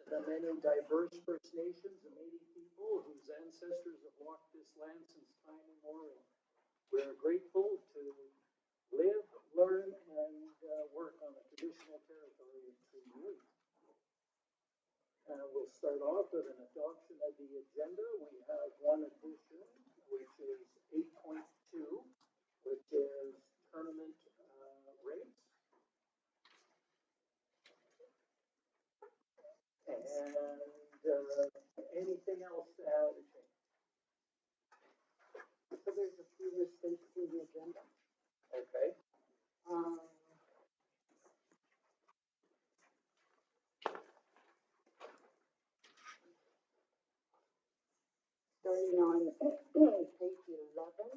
the many diverse First Nations and Métis people whose ancestors have walked this land since time immemorial. We are grateful to live, learn, and work on the traditional territory of Treaty 8. We'll start off with an adoption of the agenda. We have one addition, which is 8.2, which is tournament rates. And anything else to add? So there's a few mistakes in the agenda. Okay. Starting on page 11,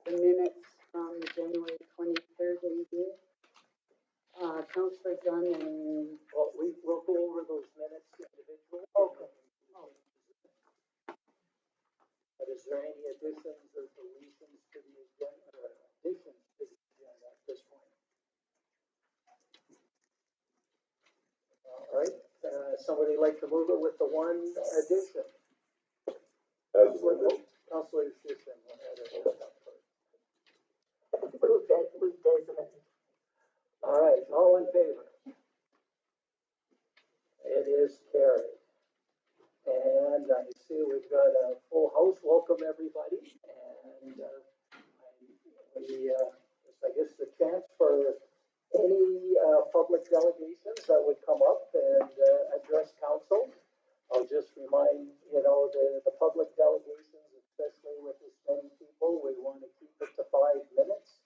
the minutes from the January 23rd meeting. Councillor Dunn and... Well, we'll go over those minutes individually. Okay. But is there any additions or deletions to the agenda, at this point? All right. Somebody like to move it with the one addition? Councillor Schuster. All right, all in favor? It is carried. And I see we've got a full house. Welcome, everybody. And I guess the chance for any public delegations that would come up and address council. I'll just remind, the public delegations, especially with this many people, we want to keep it to 5 minutes.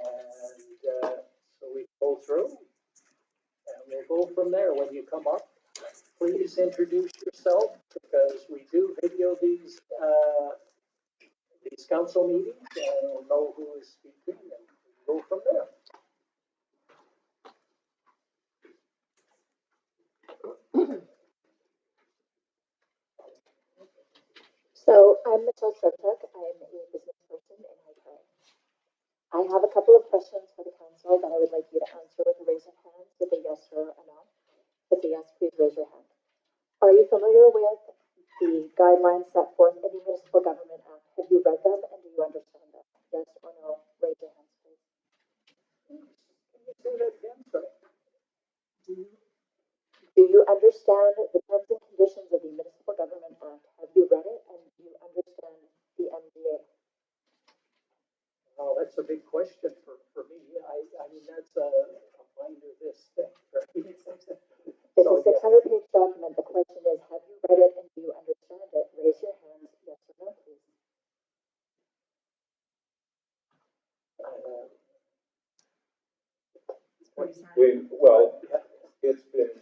And so we go through and we'll go from there. When you come up, please introduce yourself because we do video these council meetings and we'll know who is speaking and go from there. So I'm Michelle Shevchuk. I'm a business person in High Prairie. I have a couple of questions for the council that I would like you to answer with a raise of hands with a yes or a no. With a yes, please raise your hand. Are you familiar with the guidelines set forth in the Municipal Government Act? Have you read them and do you understand them? Yes or no? Raise your hands, please. Can you say that again? Sorry. Do you understand the terms and conditions of the Municipal Government Act? Have you read it and do you understand the MDA? Oh, that's a big question for me. I mean, that's a binder this thing, right? It's a 600-page document. The question is, have you read it and do you understand it? Raise your hands, yes or no, please. It's been,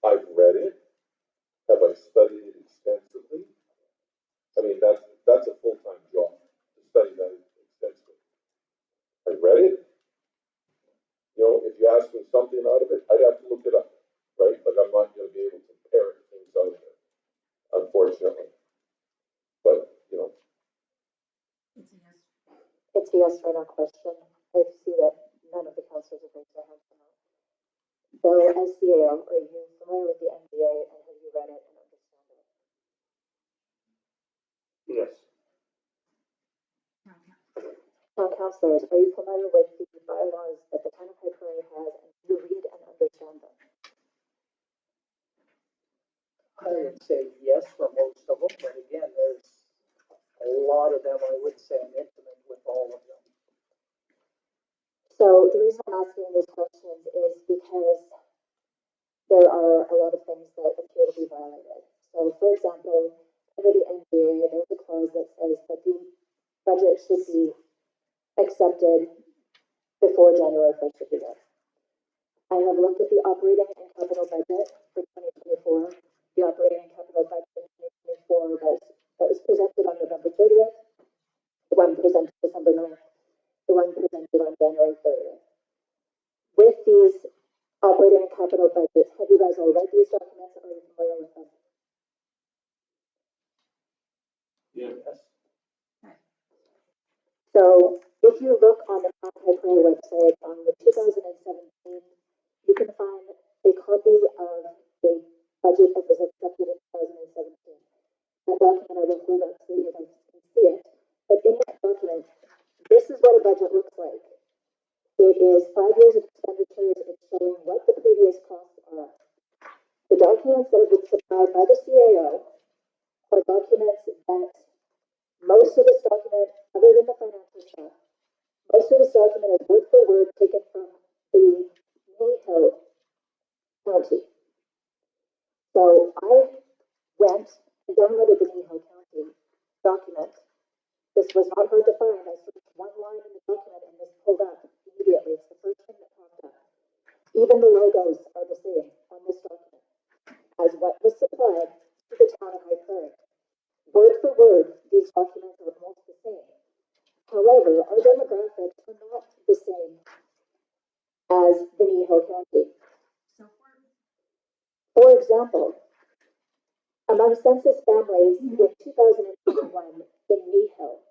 I've read it. Have I studied it extensively? I mean, that's a full-time job to study that extensively. I read it. If you ask me something out of it, I'd have to look it up, right? Like I'm not going to be able to parrot things out of it, unfortunately. But, It's a yes or no question. I see that none of the councillors have raised their hands or not. Bill, SCAO, are you familiar with the MDA and have you read it and understand it? yes. Town councillors, are you familiar with the bylaws that the town of High Prairie has and do you read and understand them? I would say yes for most of them, but again, there's a lot of them. I wouldn't say I'm intimate with all of them. So the reason I'm asking these questions is because there are a lot of things that appear to be violated. So for example, under the MDA, there's a clause that says that the budget should be accepted before January 1st of the year. I have looked at the operating and capital budget for 2024. The operating and capital budget for 2024 that was presented on November 30th, the one presented December 9th, the one presented on January 30th. With these operating and capital budgets, have you guys all read these documents or are you familiar with them? Yes. So if you look on the High Prairie website on the 2017, you can find a copy of budget that was accepted in 2017. That document I will hold up so you guys can see it. But in that document, this is what a budget looks like. It is 5 years of expenditures. It's showing what the previous costs are. The documents that have been supplied by the CAO are documents that most of this document, other than the financial stuff, most of this document is word for word taken from the Nehill County. So I went and downloaded the Nehill County document. This was not hard to find. I searched one line in the document and this pulled up immediately. It's the first thing that popped up. Even the logos are the same on this document as what was supplied to the town of High Prairie. Word for word, these documents are almost the same. However, our demographics are not the same as the Nehill County. For example, among census families in 2021 in Nehill,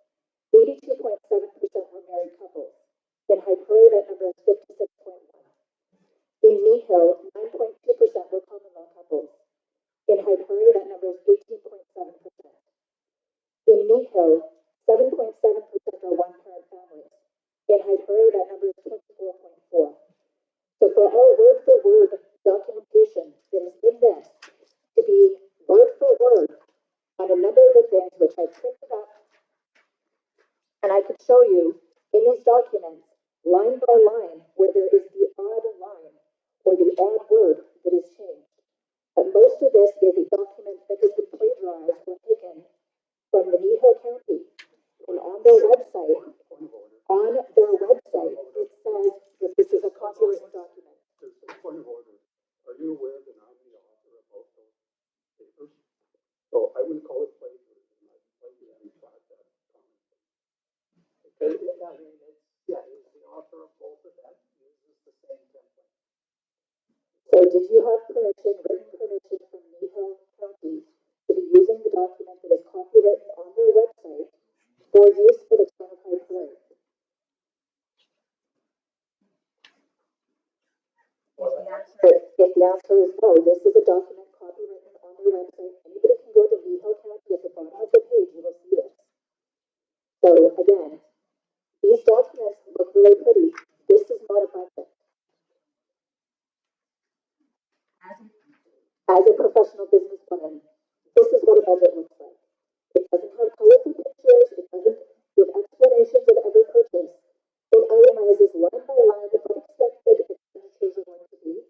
82.7% were married couples. In High Prairie, that number is 56.1. In Nehill, 9.2% were common law couples. In High Prairie, that number is 18.7%. In Nehill, 7.7% are one-parent families. In High Prairie, that number is 24.4. So for our word-for-word documentation that is in this to be word for word on a number of the things which I printed up, and I could show you in these documents, line by line, where there is the odd line or the odd word that is changed. But most of this is a document that has been plagiarized or taken from the Nehill County. And on their website, it says that this is a copyrighted document. Point of order. Are you aware that I'm the author of both those papers? So I wouldn't call it plagiarism. I'd like you to retract that comment. Okay, I mean, he's the author of both of them, uses the same template. So did you have permission, written permission from Nehill County to be using the document that is copywritten on their website for use for the town of High Prairie? If the answer is no, this is a document copywritten on their website. Anybody can go to Nehill County at the bottom of the page, you will see this. So again, these documents look really pretty. This is not a budget. As a professional businesswoman, this is what a budget looks like. It doesn't have colorful pictures. It doesn't give explanations of every purchase. It itemizes line by line what expected expenditures are going to be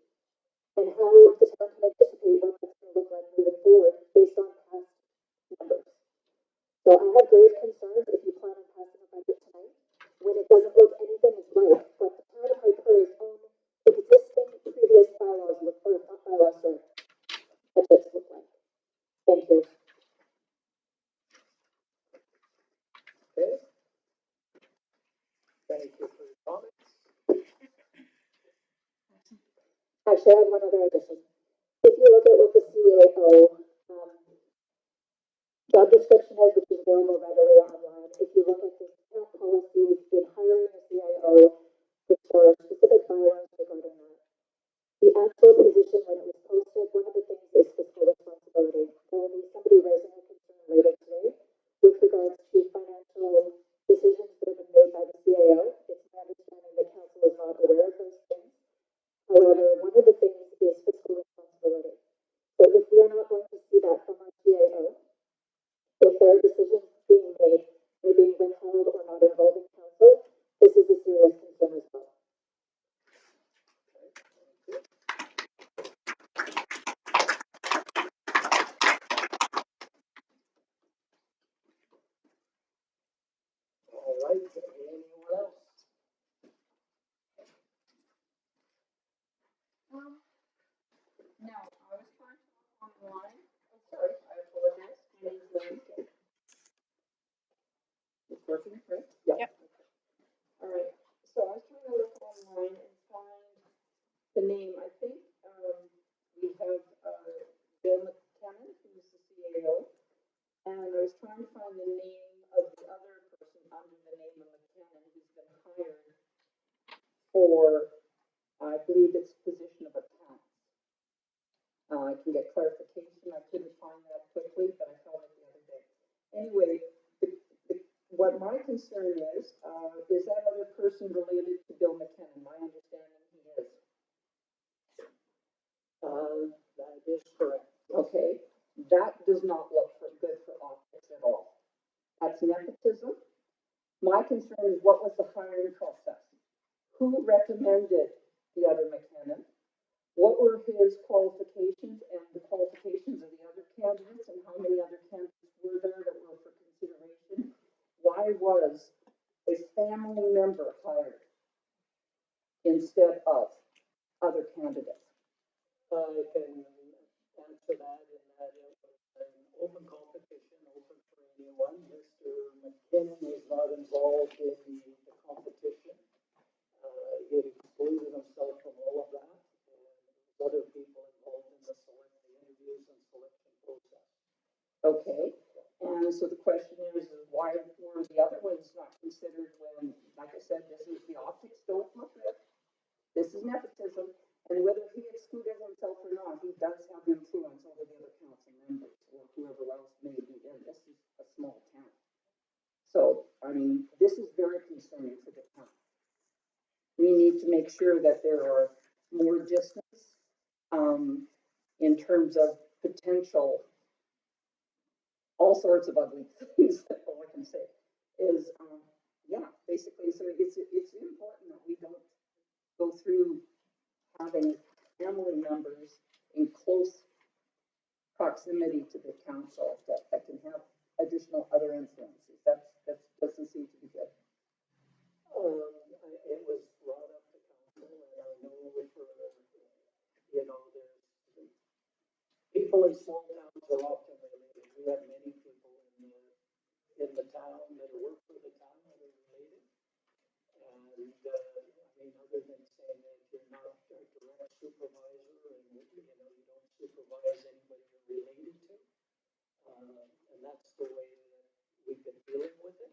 and how the town can anticipate what it's going to look like moving forward based on past numbers. So I have grave concerns if you plan on passing a budget tonight when it doesn't look anything as like what the town of High Prairie's own existing previous bylaws look or not bylaws, sorry, budgets look like. Thank you. Okay? Thank you for your comments. Actually, I have one other addition. If you look at what the CAO job description is, which is available readily online, if you look at the town policies in hiring a CIO, which are specific bylaws regarding that, the actual position when it was posted, one of the things is fiscal responsibility. There will be somebody raising a concern later today with regards to financial decisions that have been made by the CAO. It's my understanding that council is not aware of those things. However, one of the things is fiscal responsibility. So if we are not going to see that from our CAO, if there are decisions being made, they're being withheld or not involving council, this is a serious concern as well. All right, anyone else? No, I was trying to look online. I'm sorry, I apologize. My name is Lynn. It's working, right? Yeah. Yep. All right, so I was trying to look online and find the name. I think, we have, Bill McKenna, who's the CAO. And I was trying to find the name of the other person under the name of McKenna who's been hired for, I believe it's position of accounts. I can get clarification. I couldn't find that quickly, but I found it the other day. Anyway, what my concern is that other person related to Bill McKinnon? My understanding he is. That is correct. Okay, that does not look good for optics at all. That's nepotism. My concern is what was the hiring process? Who recommended the other McKinnon? What were his qualifications and the qualifications of the other candidates, and how many other candidates were there that were for consideration? Why was a family member hired instead of other candidates? I can answer that in that it was an open competition, open for anyone. Mr. McKinnon was not involved in the competition. He had excluded himself from all of that, and other people involved in the interviews and selection process. Okay, and so the question is why were the other ones not considered when, like I said, this is the optics don't look good. This is nepotism, and whether he excluded himself or not, he does have influence over the other council members or whoever else may be in. This is a small town. So, I mean, this is very concerning for the town. We need to make sure that there are more distance in terms of potential, all sorts of ugly things, all I can say is, yeah, basically, so it's important that we don't go through having family members in close proximity to the council that can have additional other influences. That doesn't seem to be good. It was brought up to council, and I know for, there's people in small towns are often related. We have many people in the town that work for the town that are related. And, other than saying that you're not a direct supervisor and, you don't supervise anybody you're related to. And that's the way that we've been dealing with it.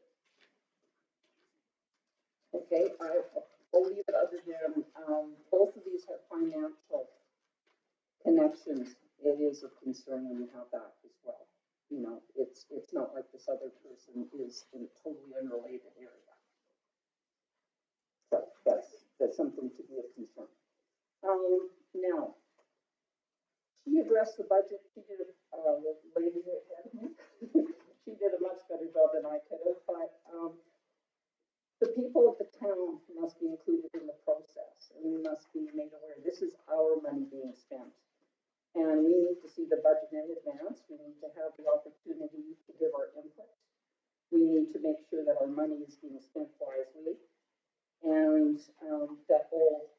Okay, I'll leave it other than, both of these have financial connections. It is a concern when you have that as well. It's not like this other person is in a totally unrelated area. So that's something to be of concern. Now, she addressed the budget. She did, the lady ahead of me, she did a much better job than I could have, but, the people of the town must be included in the process, and we must be made aware this is our money being spent. And we need to see the budget in advance. We need to have the opportunity to give our input. We need to make sure that our money is being spent wisely, and that all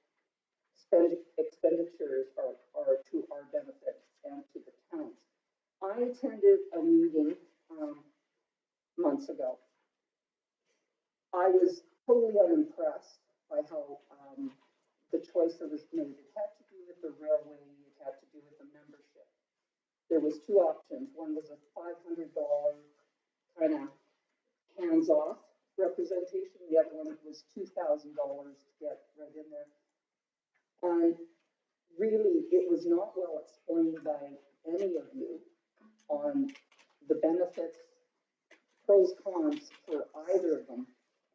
expenditures are to our benefit and to the towns. I attended a meeting months ago. I was totally unimpressed by how the choice that was made. It had to do with the railway, it had to do with the membership. There was two options. One was a $500 kind of hands-off representation. The other one was $2,000 to get right in there. And really, it was not well explained by any of you on the benefits, pros, cons for either of them.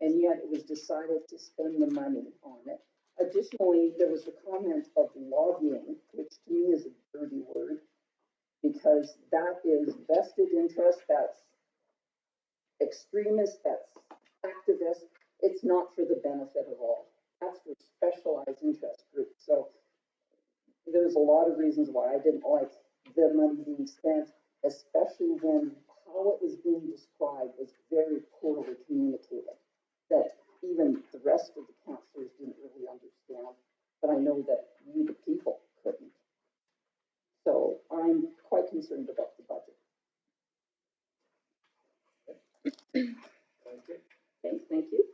And yet it was decided to spend the money on it. Additionally, there was the comment of lobbying, which to me is a dirty word, because that is vested interest, that's extremist, that's activist. It's not for the benefit of all. That's for specialized interest groups. So there's a lot of reasons why I didn't like the money being spent, especially when how it was being described was very poorly communicated, that even the rest of the councillors didn't really understand, but I know that we, the people, couldn't. So I'm quite concerned about the budget. Okay, thank you.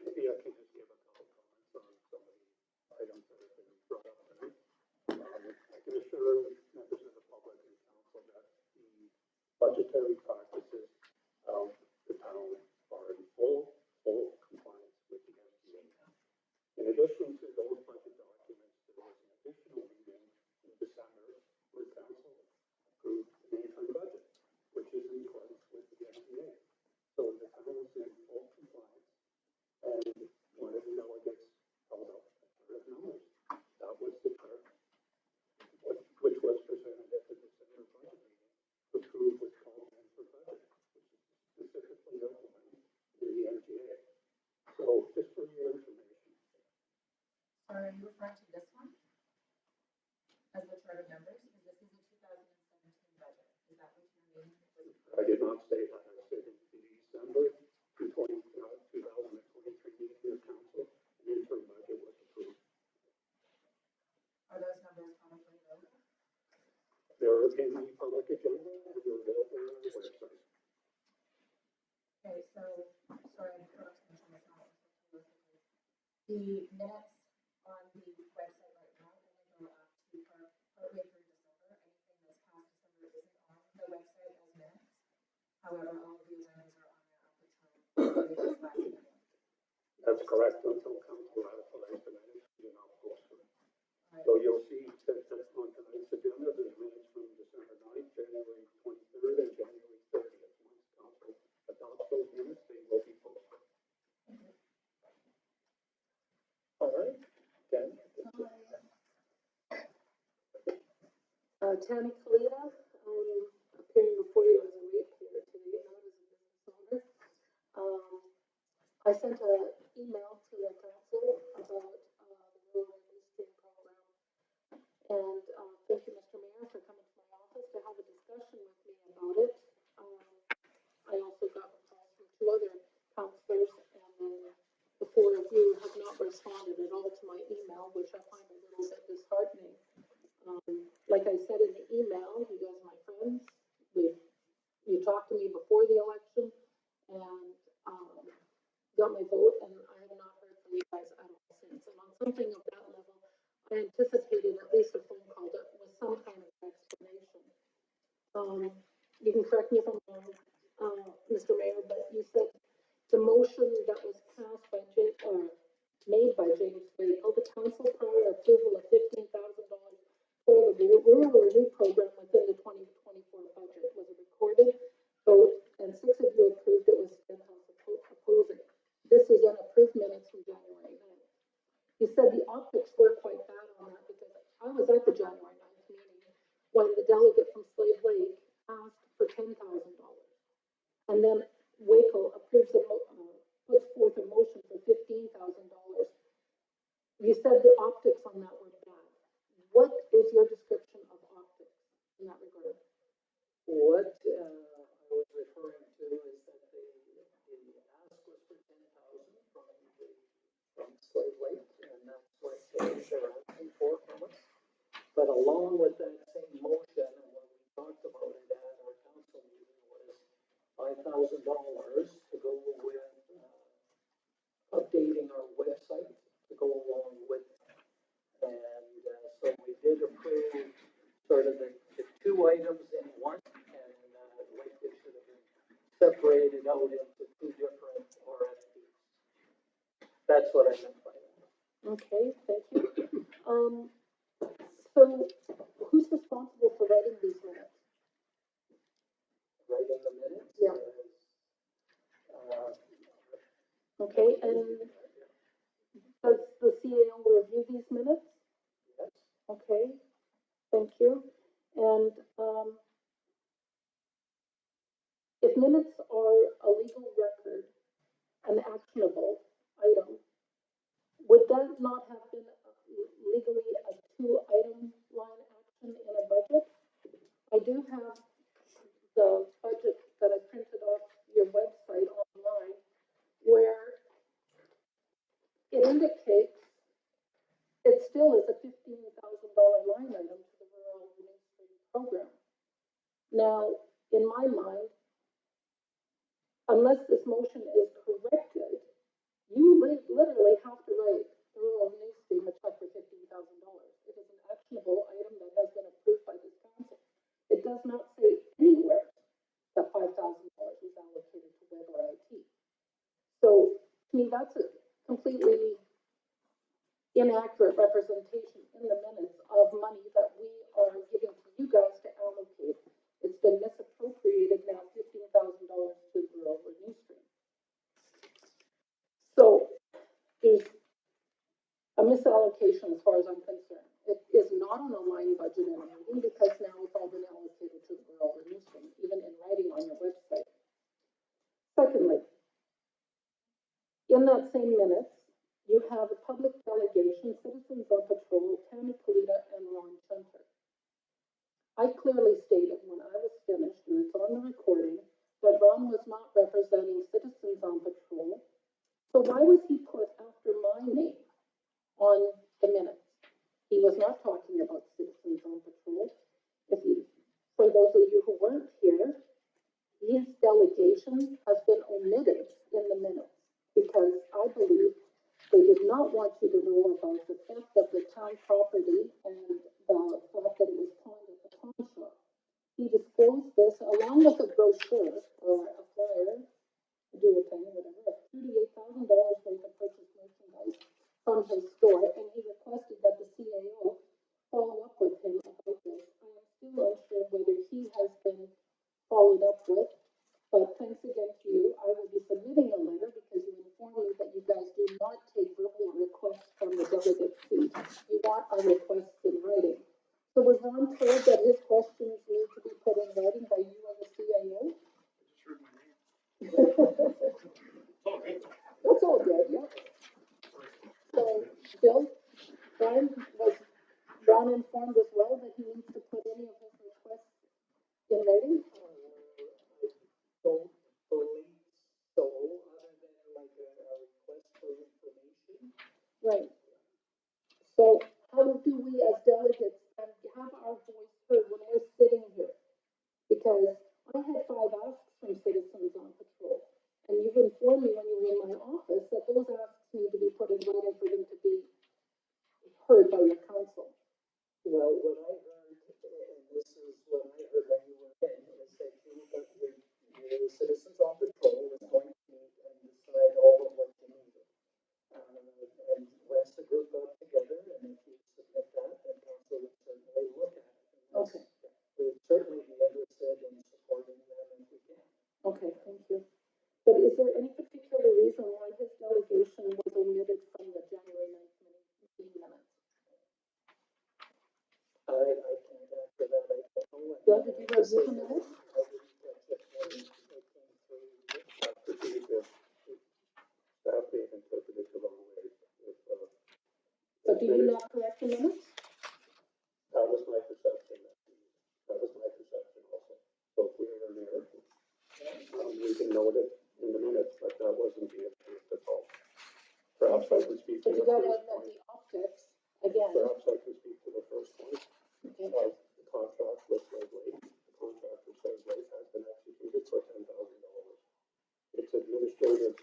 Maybe I can just give a couple comments on some of the items that have been brought up tonight. I can assure members of the public and council that the budgetary practices I did not say that. I said in the December 2023 meeting of council, an interim budget was approved. Are those numbers publicly available? They're in the public agenda and they're available on the website. Okay, so, sorry, I forgot to mention this now. The minutes on the website right now only go up to partway through December. Anything that's past December isn't on the website as minutes. However, all of the agendas are on there up until this last meeting. That's correct, until council ratifies the minutes, we do not post them. Right. So you'll see that on tonight's agenda, there's minutes from December 9th, January 23rd, and January 30th. Once council adopts those minutes, they will be posted. All right, Jen? Tammy Kalita, appearing before you as a rate here today, not as a business owner. I sent an email to the council about the rural industry program. And thank you, Mr. Mayor, for coming to my office to have a discussion with me about it. I also got calls from two other councilors, and then the four of you have not responded at all to my email, which I find a little bit disheartening. Like I said in the email, you guys are my friends. You talked to me before the election and got my vote, and I have not heard from you guys at all since. And on something of that level, I anticipated at least a phone call with some kind of explanation. You can correct me if I'm wrong, Mr. Mayor, but you said the motion that was passed by made by James Wakel, the council prior approval of $15,000 for the rural renew program within the 2024 budget was a recorded vote, and 6 of you approved it, with Stenhouse opposing. This is an approved minutes from January 9th. You said the optics were quite bad on that because I was at the January 9th meeting when the delegate from Slave Lake asked for $10,000. And then Wakel approves puts forth a motion for $15,000. You said the optics on that were bad. What is your description of optics in that regard? What I was referring to is that the ask was for 10,000 from Slave Lake, and that's what they're asking for from us. But along with that same motion, and what we talked about it at our council meeting was $5,000 to go with updating our website to go along with it. And so we did approve sort of the two items in one, and like they should have been separated out into two different RFPs. That's what I meant by that. Okay, thank you. So who's responsible for writing these minutes? Right in the minutes? Yeah. Okay, and does the CAO review these minutes? Yes. Okay, thank you. And if minutes are a legal record, an actionable item, would that not have been legally a 2-item line action in a budget? I do have the budget that I printed off your website online, where it indicates it still is a $15,000 line item to the rural administrative program. Now, in my mind, unless this motion is corrected, you literally have to write the rural news stream a check for $15,000. It is an actionable item that has been approved by this council. It does not say anywhere that $5,000 is allocated to web or IT. So to me, that's a completely inaccurate representation in the minutes of money that we are giving to you guys to allocate. It's been misappropriated now, $15,000 to the rural news stream. So there's a misallocation as far as I'm concerned. It is not on a line budget in a meeting because now it's all been allocated to the rural news stream, even in writing on your website. Secondly, in that same minutes, you have a public delegation, Citizens on Patrol, Tammy Kalita, and Ron Chunter. I clearly stated when I was finished, and it's on the recording, that Ron was not representing citizens on patrol. So why was he put after my name on the minutes? He was not talking about citizens on patrol. If you, for those of you who weren't here, his delegation has been omitted in the minutes because I believe they did not want you to know about the theft of the town property and the fact that it was pawned at the pawn shop. He disclosed this along with a brochure or a flyer, a dual thing, whatever, of $38,000 worth of purchased merchandise from his store, and he requested that the CAO follow up with him about this. I am still unsure whether he has been followed up with, but thanks again to you. I will be submitting a letter because you informed me that you guys do not take verbal requests from the delegate seat. You want our requests in writing. So was Ron told that his questions need to be put in writing by you as a CAO? That's all good, yeah. So, Bill, Brian, was Ron informed as well that he needs to put any of his requests in writing? Don't believe so, other than like a request for information. Right. So how do we as delegates have our voice heard when we're sitting here? Because I had 5 asks from citizens on patrol, and you've informed me when you were in my office that those asks need to be put in writing for them to be heard by your council. Well, what I heard, and this is what I heard when you were in, is that your citizens on patrol was going to meet and decide all of what you needed. And once the group got together, and if you submit that, then council would certainly look at it. Okay. We would certainly be interested in supporting them if we can. Okay, thank you. But is there any particular reason why his delegation was omitted from the January 9th meeting minutes? I can't answer that, I don't know. Bill, did you review the minutes? I didn't catch it when it came through. Staff may have interpreted it the wrong way. So do you not correct the minutes? That was my perception. That was my perception also. So if we were there, we can note it in the minutes, but that wasn't the issue at all. Perhaps I can speak to But you the gotta first admit point. the optics, again. Perhaps I can speak to the first point. Okay. The contract with Slave Lake. The contract with Slave Lake has been executed for $10,000. It's administrative.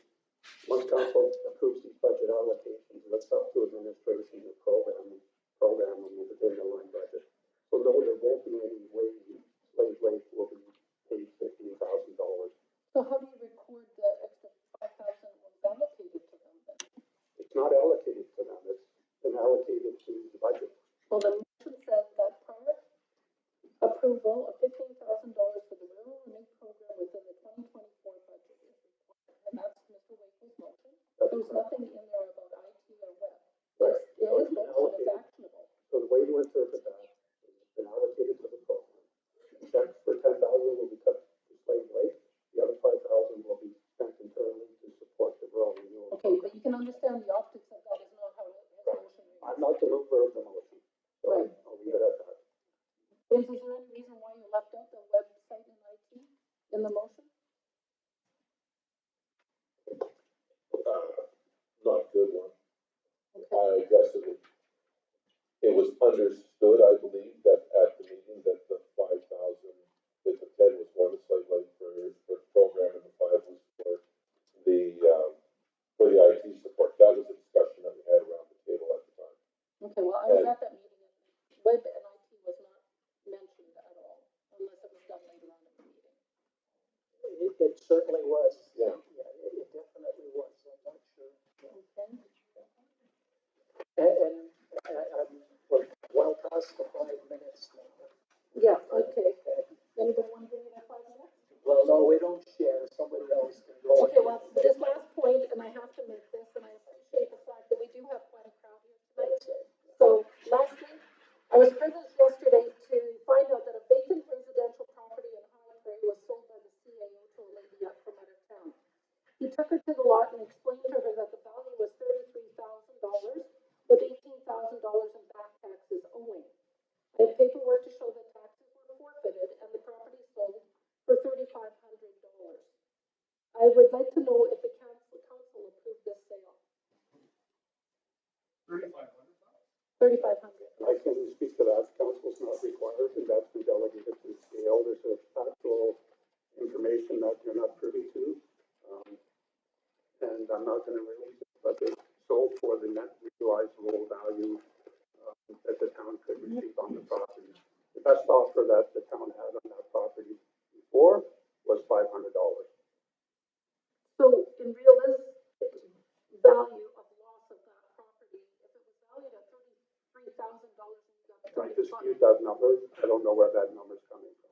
Once council approves these budget allocations, it's up to administration to program them within the line budget. So no, there won't be any way Slave Lake will be paid $15,000. So how do you record the extra 5,000 was allocated to them then? It's not allocated to them, it's been allocated to the budget. Well, the motion says that prior approval of $15,000 for the rural renew program within the 2024 budget is required. And that's Mr. Wakely's motion. There's nothing in there about IT or web. Right. His motion is actionable. So the way to interpret that is it's been allocated to the program. Checks for $10,000 will be cut to Slave Lake. The other $5,000 will be spent internally to support the rural renewal. Okay, but you can understand the optics of that is not how his motion reads. I'm not the mover of the motion, so Right. I'll leave it at that. James, is there any reason why you left out the website and IT in the motion? Not a good one. Okay. I guess it was understood, I believe, that at the meeting that the 5,000, that the 10 was for the Slave Lake for the program and the 5 was for the IT support. That was a discussion that we had around the table at the time. Okay, well, I was at that meeting and web and IT was not mentioned at all, unless it was done later on in the meeting. It certainly was. Yeah. It definitely was, I'm not sure. Okay. And we're well past the 5 minutes now. Yeah, okay. Anybody want to give me that 5 minutes? Well, no, we don't share, somebody else can go. Okay, well, this last point, and I have to make this, and I appreciate the fact that we do have quite a crowd here tonight. So, lastly, I was privileged yesterday to find out that a vacant residential property in High Prairie was sold by the CAO to a lady up from out of town. He took her to the lot and explained to her that the value was $33,000, with $18,000 in back taxes owing. I have paperwork to show that taxes were information that you're not privy to. And I'm not gonna release it, but it's sold for the net realizable value that the town could receive on the property. The best offer that the town had on that property before was $500. So in realistic value of loss of that property, if it was valued at $33,000 and you got I 35, dispute that number. I don't know where that number's coming from.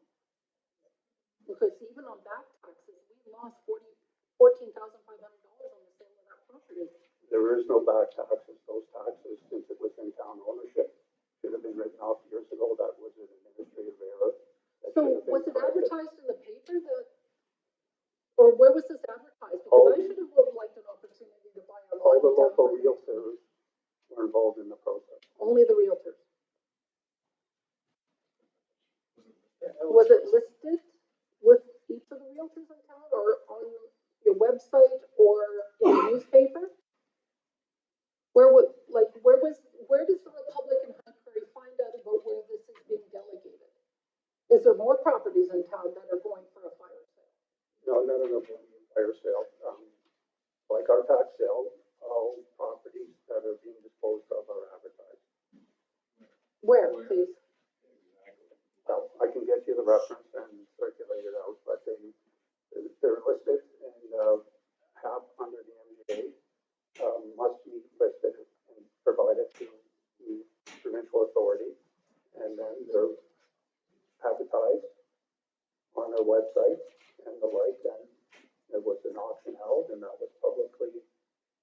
because even on back taxes, we lost $14,500 on the sale of that property. There is no back taxes. Those taxes, since it was in town ownership, should have been written off years ago. That was an administrative error. That So should have been was it corrected. advertised in the paper that, or where was this advertised? Because I should have liked an opportunity to buy a All lot the of local town. realtors were involved in the process. Only the realtors. Was it listed with each of the realtors in town or on your website or in the newspaper? Where would, like, where does the Republic in High Prairie find out about where this is being delegated? Is there more properties in town that are going for a fire sale? No, none of them will be fire sale. Like our tax sale, all properties that are being disposed of are advertised. Where, please? Well, I can get you the reference and circulate it out, but they're listed and, have under the MGA, must be listed and provided to the provincial authority. And then they're advertised on our website and the like, and there was an auction held, and that was publicly,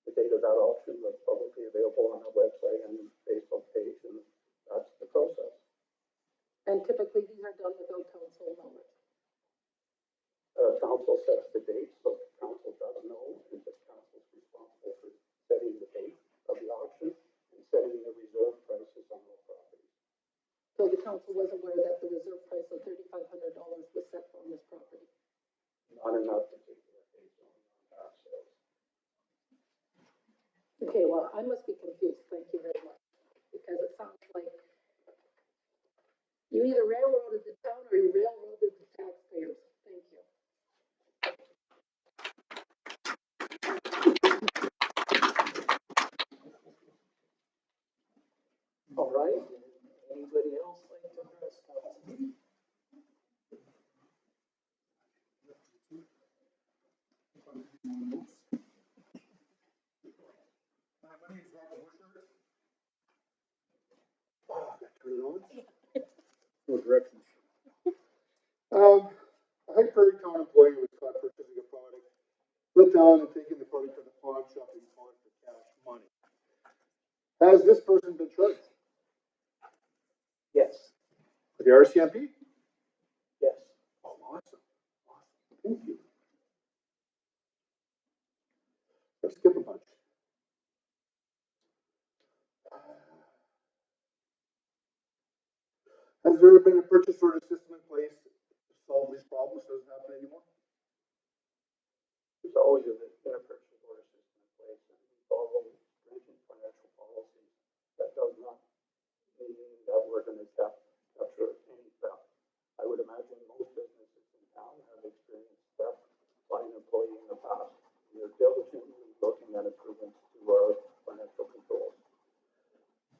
the date of that auction was publicly available on our website and Facebook page, and that's the process. And typically these are done without council knowledge. Council sets the date, so council does know, and the council's responsible for setting the date of the auction and setting the reserve prices on all properties. So the council was aware that the reserve price of $3,500 was set on this property. Not in that particular case, on tax sales. Okay, well, I must be confused, thank you very much, because it sounds like you either railroaded the town or you railroaded the taxpayers, thank you. All right, anybody else like to address council? My name is Robert Busher. Turn it on? No directions. A High Prairie town employee was caught purchasing a product, flipped down and taking the product to the pawn shop and selling for cash money. Has this person been charged Yes, with the RCMP? yes. Oh, awesome. Awesome. Thank you. Let's skip a bunch. Has there been a purchase order system in place to solve these problems so it doesn't happen anymore? There's always been a purchase order system in place, and we follow stringent financial policies. That does not mean that we're gonna capture any theft. I would imagine most businesses in town have experienced theft by an employee in the past. We're diligently looking at improvements to our financial controls.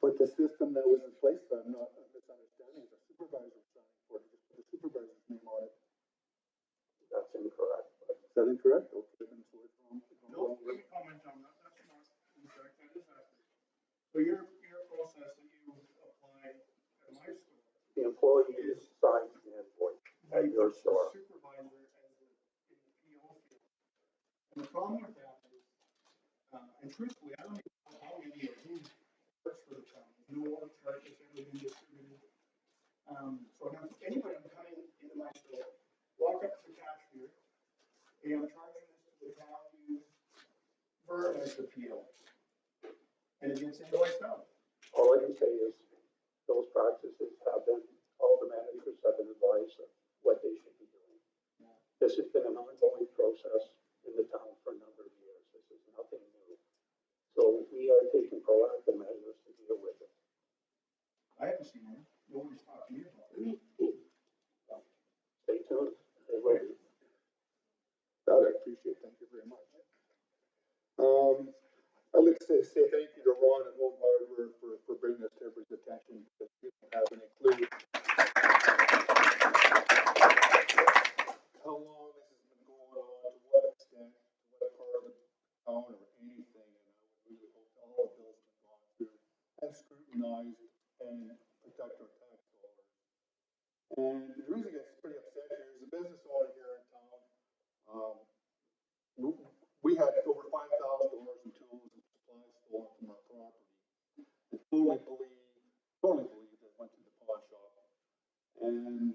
But the system that was in place, I'm not misunderstanding, the supervisor was signing for it, just put the supervisor's name on it. That's incorrect, but Is that incorrect? Okay, then so it's wrong. No, let me comment on that, that's not incorrect, that is accurate. So your process that you apply at my store, the employee signs the invoice at your puts the store. supervisor as in the PO field. And the problem with that is, and truthfully, I don't even know how many or who works for the town, no org chart has ever been distributed. So now, anybody can come into my store, walk up to the cashier, and I'm charging this to the town to use Verb as the PO. And it gets invoiced out. All I can say is those practices have been, all the managers have been advised of what they should be doing. This has been an ongoing process in the town for a number of years. This is nothing new. So we are taking proactive measures to deal with it. I haven't seen one, nobody's talked to me about it. Stay tuned. They will be. to say thank you to Ron and Home Hardware for bringing this to everybody's attention, because we don't have any clue how long this has been going on, to what extent, to what part of the town or anything, and I would really hope that all of those have been gone through and scrutinized and protect our tax dollars. And the reason it gets pretty upset here is the business owner here in town, we had over $5,000 in tools and supplies stolen from our property. I fully believe that it went to the pawn shop. And,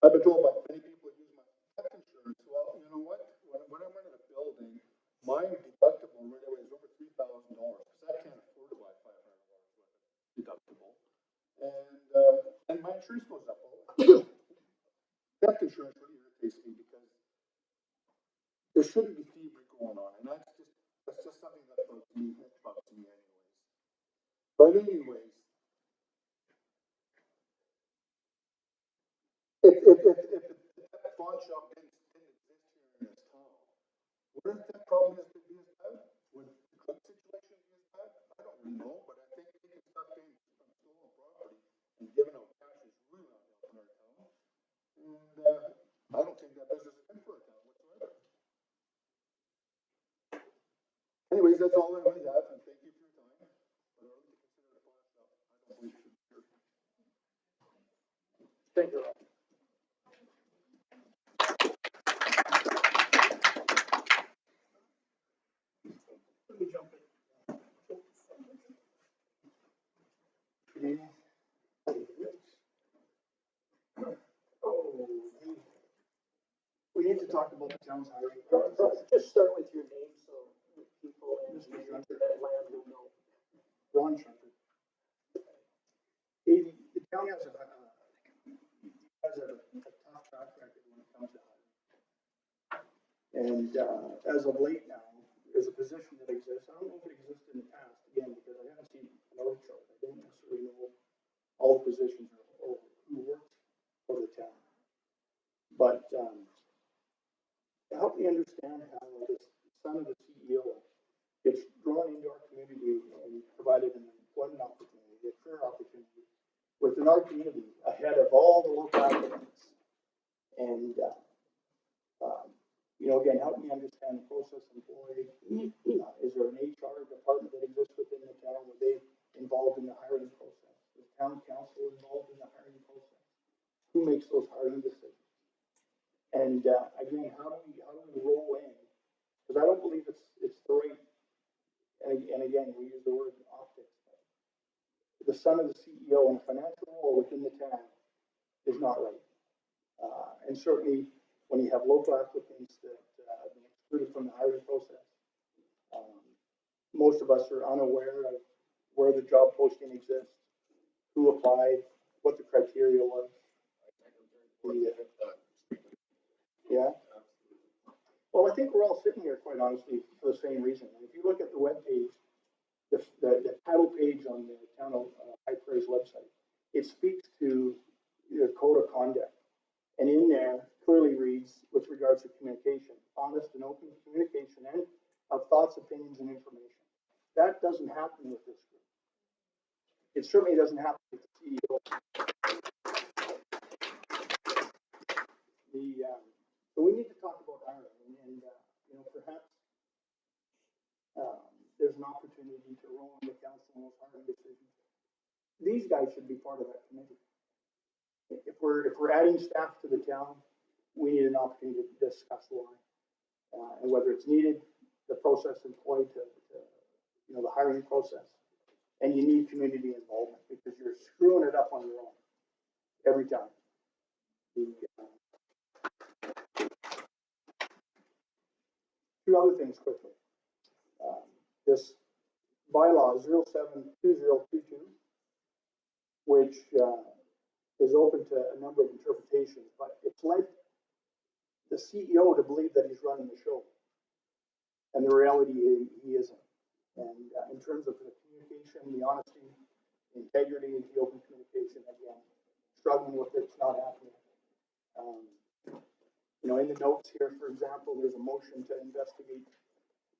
I've been told by many people that use my theft insurance, well, you know what, when I'm renting a building, my deductible right away is over $3,000, because I can't afford to buy $500 worth of deductible. And my insurance goes up. Theft insurance really irritates me, because there shouldn't be thievery going on, and that's just something that bugs me anyways. But anyways, if the pawn shop didn't exist here in this town, wouldn't that problem be as bad? Would the drug situation be as bad? I don't really know, but I think taking stuff in from stolen property and giving out cash is really not helping our town. And I don't think that business is good for our town whatsoever. Anyways, that's all I really have, and thank you for your time. But I really consider the pawn shop, I don't believe it should be here. Thank you. Let me jump in. Oh, We need to talk about the town's hiring Ron, process. just start with your name so people in Mr. the Shunter. internet land will know. Ron Shunter. The town has a tough track record when it comes to hiring. And, as of late now, there's a position that exists. I don't know if it existed in the past, again, because I haven't seen an org chart. I don't necessarily know all the positions or who works for the town. But, help me understand how this son of the CEO gets drawn into our community and provided an employment opportunity, a career opportunity within our community ahead of all the local applicants. And, again, help me understand the process employed. Is there an HR department that exists within the town? Were they involved in the hiring process? Is town council involved in the hiring process? Who makes those hiring decisions? And, again, how do we roll in? Because I don't believe it's the right, and again, we use the word optics. The son of the CEO in a financial role within the town is not right. And certainly when you have local applicants that have been excluded from the hiring process, most of us are unaware of where the job posting exists, who applied, what the criteria was. Yeah. Well, I think we're all sitting here, quite honestly, for the same reason. If you look at the webpage, the title page on the town of High Prairie's website, it speaks to the code of conduct. And in there clearly reads, with regards to communication, honest and open communication and of thoughts, opinions, and information. That doesn't happen with this group. It certainly doesn't happen with the CEO. So we need to talk about hiring, and perhaps there's an opportunity to roll in the council on those hiring decisions. These guys should be part of that committee. If we're adding staff to the town, we need an opportunity to discuss why and whether it's needed, the process employed to the hiring process, and you need community involvement because you're screwing it up on your own every time. Two other things quickly. This bylaw 072022, which is open to a number of interpretations, but it's led the CEO to believe that he's running the show. And the reality is he isn't. And in terms of the communication, the honesty, the integrity, the open communication, again, struggling with it, it's not happening. In the notes here, for example, there's a motion to investigate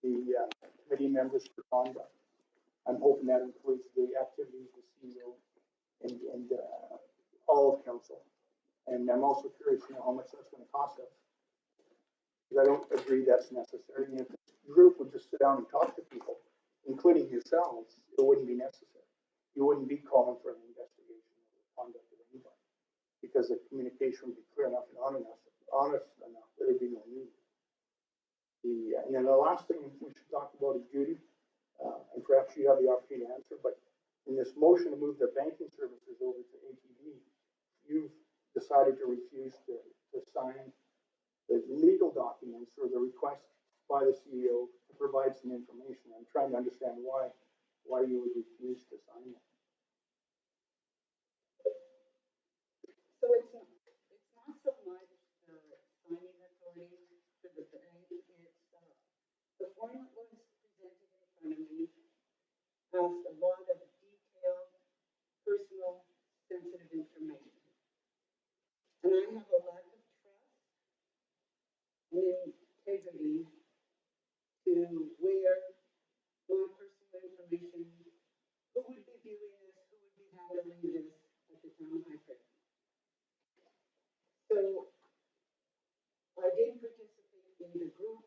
the committee members for conduct. I'm hoping that includes the activities of the CEO and all of council. And I'm also curious to know how much that's gonna cost us. Because I don't agree that's necessary. And if the group would just sit down and talk to people, including yourselves, it wouldn't be necessary. You wouldn't be calling for an investigation of the conduct of anybody. Because the communication would be clear enough and honest enough, there would be no need. And then the last thing we should talk about is Judy, and perhaps you have the opportunity to answer, but in this motion to move the banking services over to ATB, you've decided to refuse to sign the legal documents or the request by the CEO to provide some information. I'm trying to understand why you would refuse to sign it. So it's not so much the signing authority for the bank, it's, the form that was presented in front of me has a lot of detailed, personal, sensitive information. And I have a lack of trust and integrity to where my personal information, who would be viewing this, who would be handling this at the town of High Prairie. So I didn't participate in the group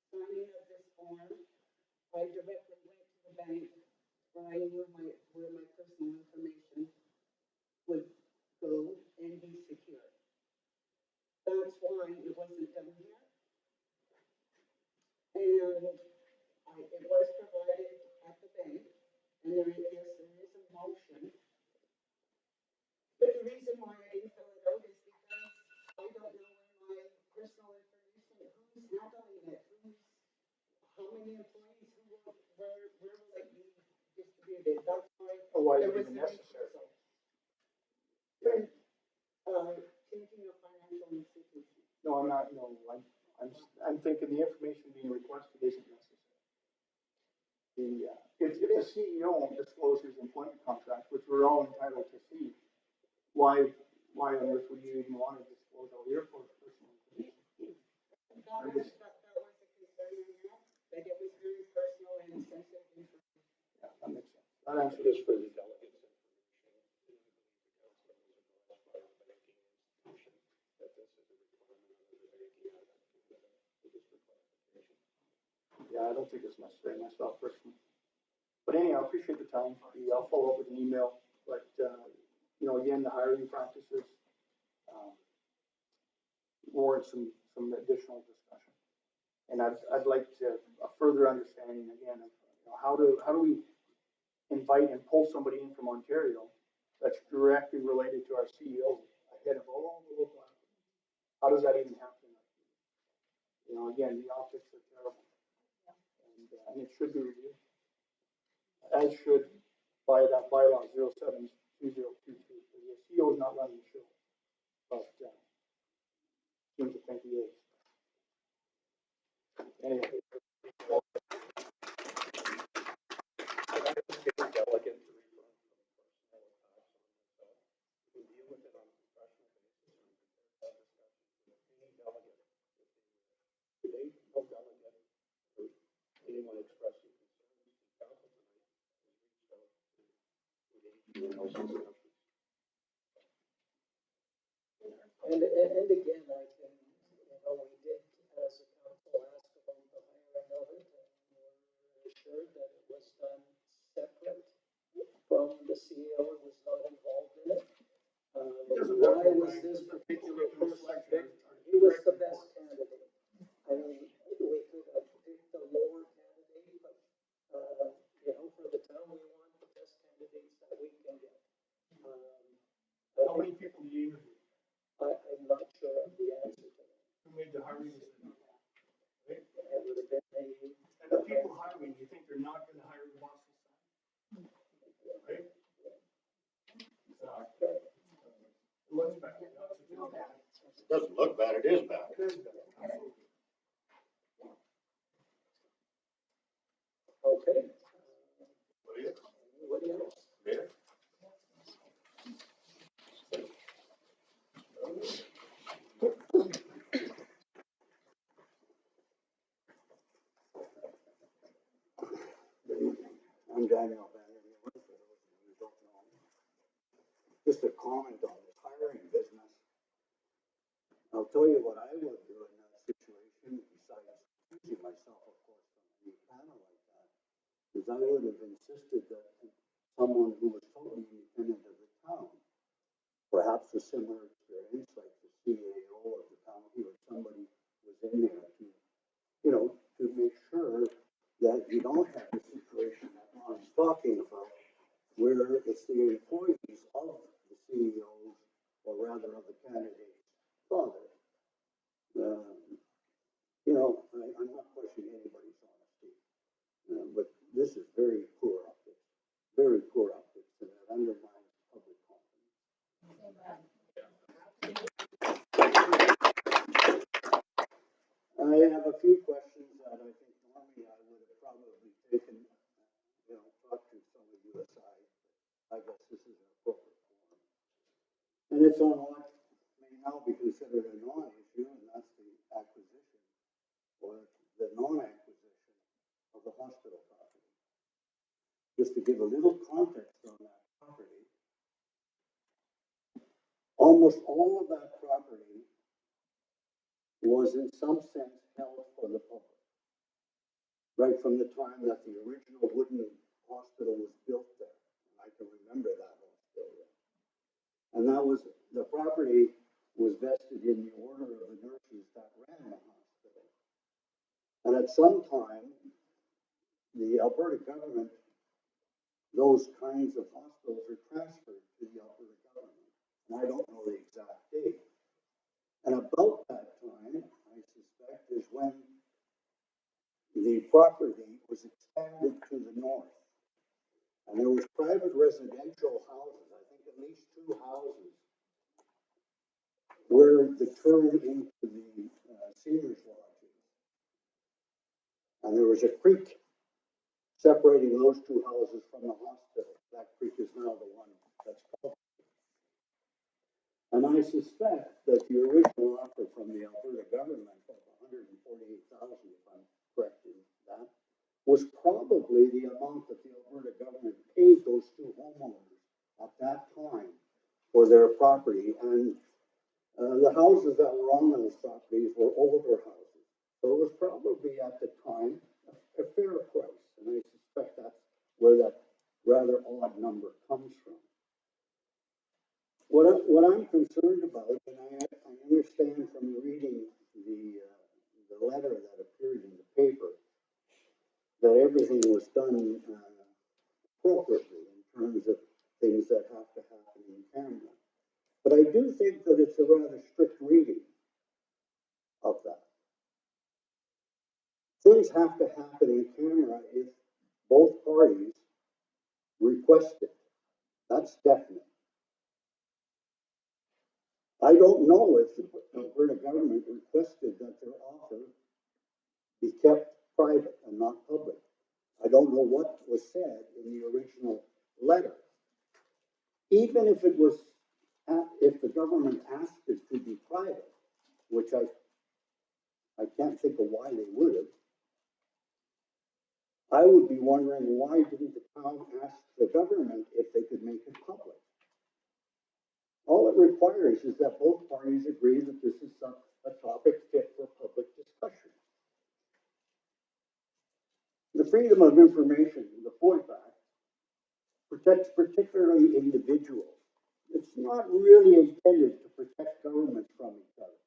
signing of this form. I directly went to the bank where I knew where my personal information would go and be secure. That's why it wasn't done here. And it was provided at the bank, and there is a motion. But the reason why I didn't fill it out is because I don't know where my personal information, who's handling it, how many employees, where will it be distributed? That's why Or why there is it was even a necessary? changing of financial institution. No, I'm not, no, I'm thinking the information being requested isn't necessary. If the CEO discloses employment contract, which we're all entitled to see, why on earth would you even want to disclose all your personal information? That was a concern I had, that it was very personal and sensitive information. Yeah, that makes sense. That answers Just for the delegates' information, I believe the council was advised by the banking institution that this is a requirement under the Banking Act of Canada. So just for clarification. Yeah, I don't think it's necessary myself personally. But anyhow, I appreciate the time. I'll follow up with an email, but, again, the hiring practices, warrant some additional discussion. And I'd like to, a further understanding again of, how do we invite and pull somebody in from Ontario that's directly related to our CEO ahead of all the local applicants? How does that even happen? Again, the optics are terrible. And it should be reviewed. As should that bylaw 072022. The CEO is not running the show, but seems to think he is. Anyway, Delegate to refrain from personal attacks on myself. We can deal with it on a professional basis, and we can have discussions with any delegate if they wish. Today, no delegate or anyone expressing concerns to council tonight has reached out to engage in those discussions. And again, I can, we did as a council ask about the hiring of it, and we're assured that it was done separate from the CEO, it was not involved in it. Why was this particular person picked? He was the best candidate. I mean, we could have picked a lower candidate, but, for the town, we want the best candidates that we can get. how many people do you interview? I'm not sure of the answer to that. Who made the hiring decision? Right? It would have been a. And the people hiring, you think they're not going to hire the boss's son? Right? It looks bad. Doesn't look bad, it is bad. It is bad. Absolutely. Okay. What do you? Anybody else? Mayor? Daniel Vandermeer, for those of you who don't know. Just a comment on the hiring business. I'll tell you what I would do in that situation, besides choosing myself, of course, from any panel like that, is I would have insisted that someone who was totally independent of the town, perhaps a similar experience, like the CAO of the county or somebody was in there to, you know, to make sure that you don't have the situation that Ron's talking about, where it's the employees of the CEOs, or rather of the candidate's father. You know, I'm not questioning anybody's honesty, but this is very poor optics, and it undermines public confidence. I have a few questions that I think normally I would have probably taken, you know, talked to some of you aside. I guess this is an appropriate forum. And it's on what may now be considered a non-issue, and that's the acquisition or the non-acquisition of the hospital property. Just to give a little context on that property, almost all of that property was in some sense held for the public. Right from the time that the original wooden hospital was built there. I can remember that hospital. And that was, the property was vested in the order of the nurses that ran the hospital. And at some time, the Alberta government, those kinds of hospitals are transferred to the Alberta government. And I don't know the exact date. And about that time, I suspect, is when the property was expanded to the north. And there was private residential houses, I think at least 2 houses, where the turn into the seniors lodges. And there was a creek separating those 2 houses from the hospital. That creek is now the one that's called. And I suspect that the original offer from the Alberta government of $148,000, if I'm correct in that, was probably the amount that the Alberta government paid those 2 homeowners at that time for their property. And the houses that were on those properties were older houses. So it was probably at the time a fair price. And I suspect that's where that rather odd number comes from. What I'm concerned about, and I understand from reading the letter that appeared in the paper, that everything was done appropriately in terms of things that have to happen in camera. But I do think that it's a rather strict reading of that. Things have to happen in camera if both parties request it. That's definite. I don't know if the Alberta government requested that their offer be kept private and not public. I don't know what was said in the original letter. Even if it was, if the government asked it to be private, which I can't think of why they would have, I would be wondering why didn't the town ask the government if they could make it public? All it requires is that both parties agree that this is a topic fit for public discussion. The Freedom of Information, the FOIP Act, protects particularly individuals. It's not really intended to protect governments from each other,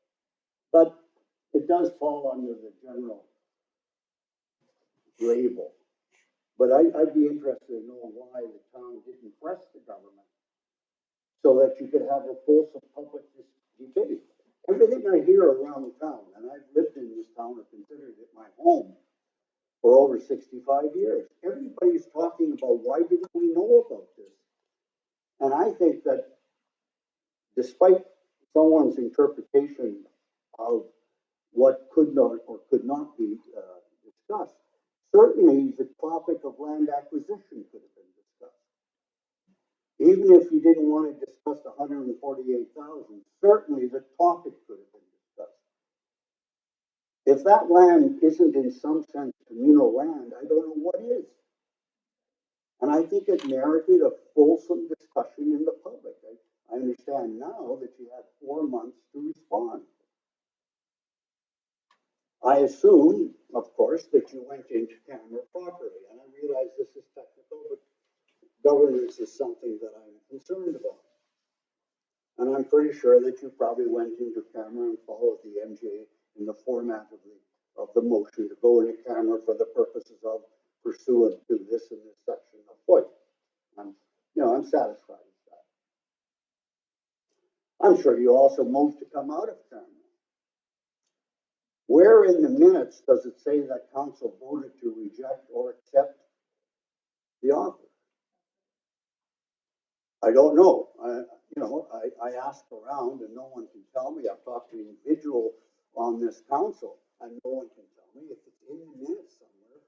but it does fall under the general label. But I'd be interested in knowing why the town didn't press the government so that you could have a fulsome public debate. Everything I hear around the town, and I've lived in this town or considered it my home for over 65 years, everybody's talking about why didn't we know about this? And I think that despite someone's interpretation of what could not or could not be discussed, certainly the topic of land acquisition could have been discussed. Even if you didn't want to discuss the 148,000, certainly the topic could have been discussed. If that land isn't in some sense communal land, I don't know what is. And I think it merited a fulsome discussion in the public. I understand now that you had 4 months to respond. I assume, of course, that you went into camera properly, and I realize this is technical, but governance is something that I'm concerned about. And I'm pretty sure that you probably went into camera and followed the MJ in the format of the motion to go into camera for the purposes of pursuant to this and this section of FOIA. I'm satisfied with that. I'm sure you also moved to come out of camera. Where in the minutes does it say that council voted to reject or accept the offer? I don't know. I asked around and no one can tell me. I've talked to an individual on this council and no one can tell me. If it's in the minutes somewhere,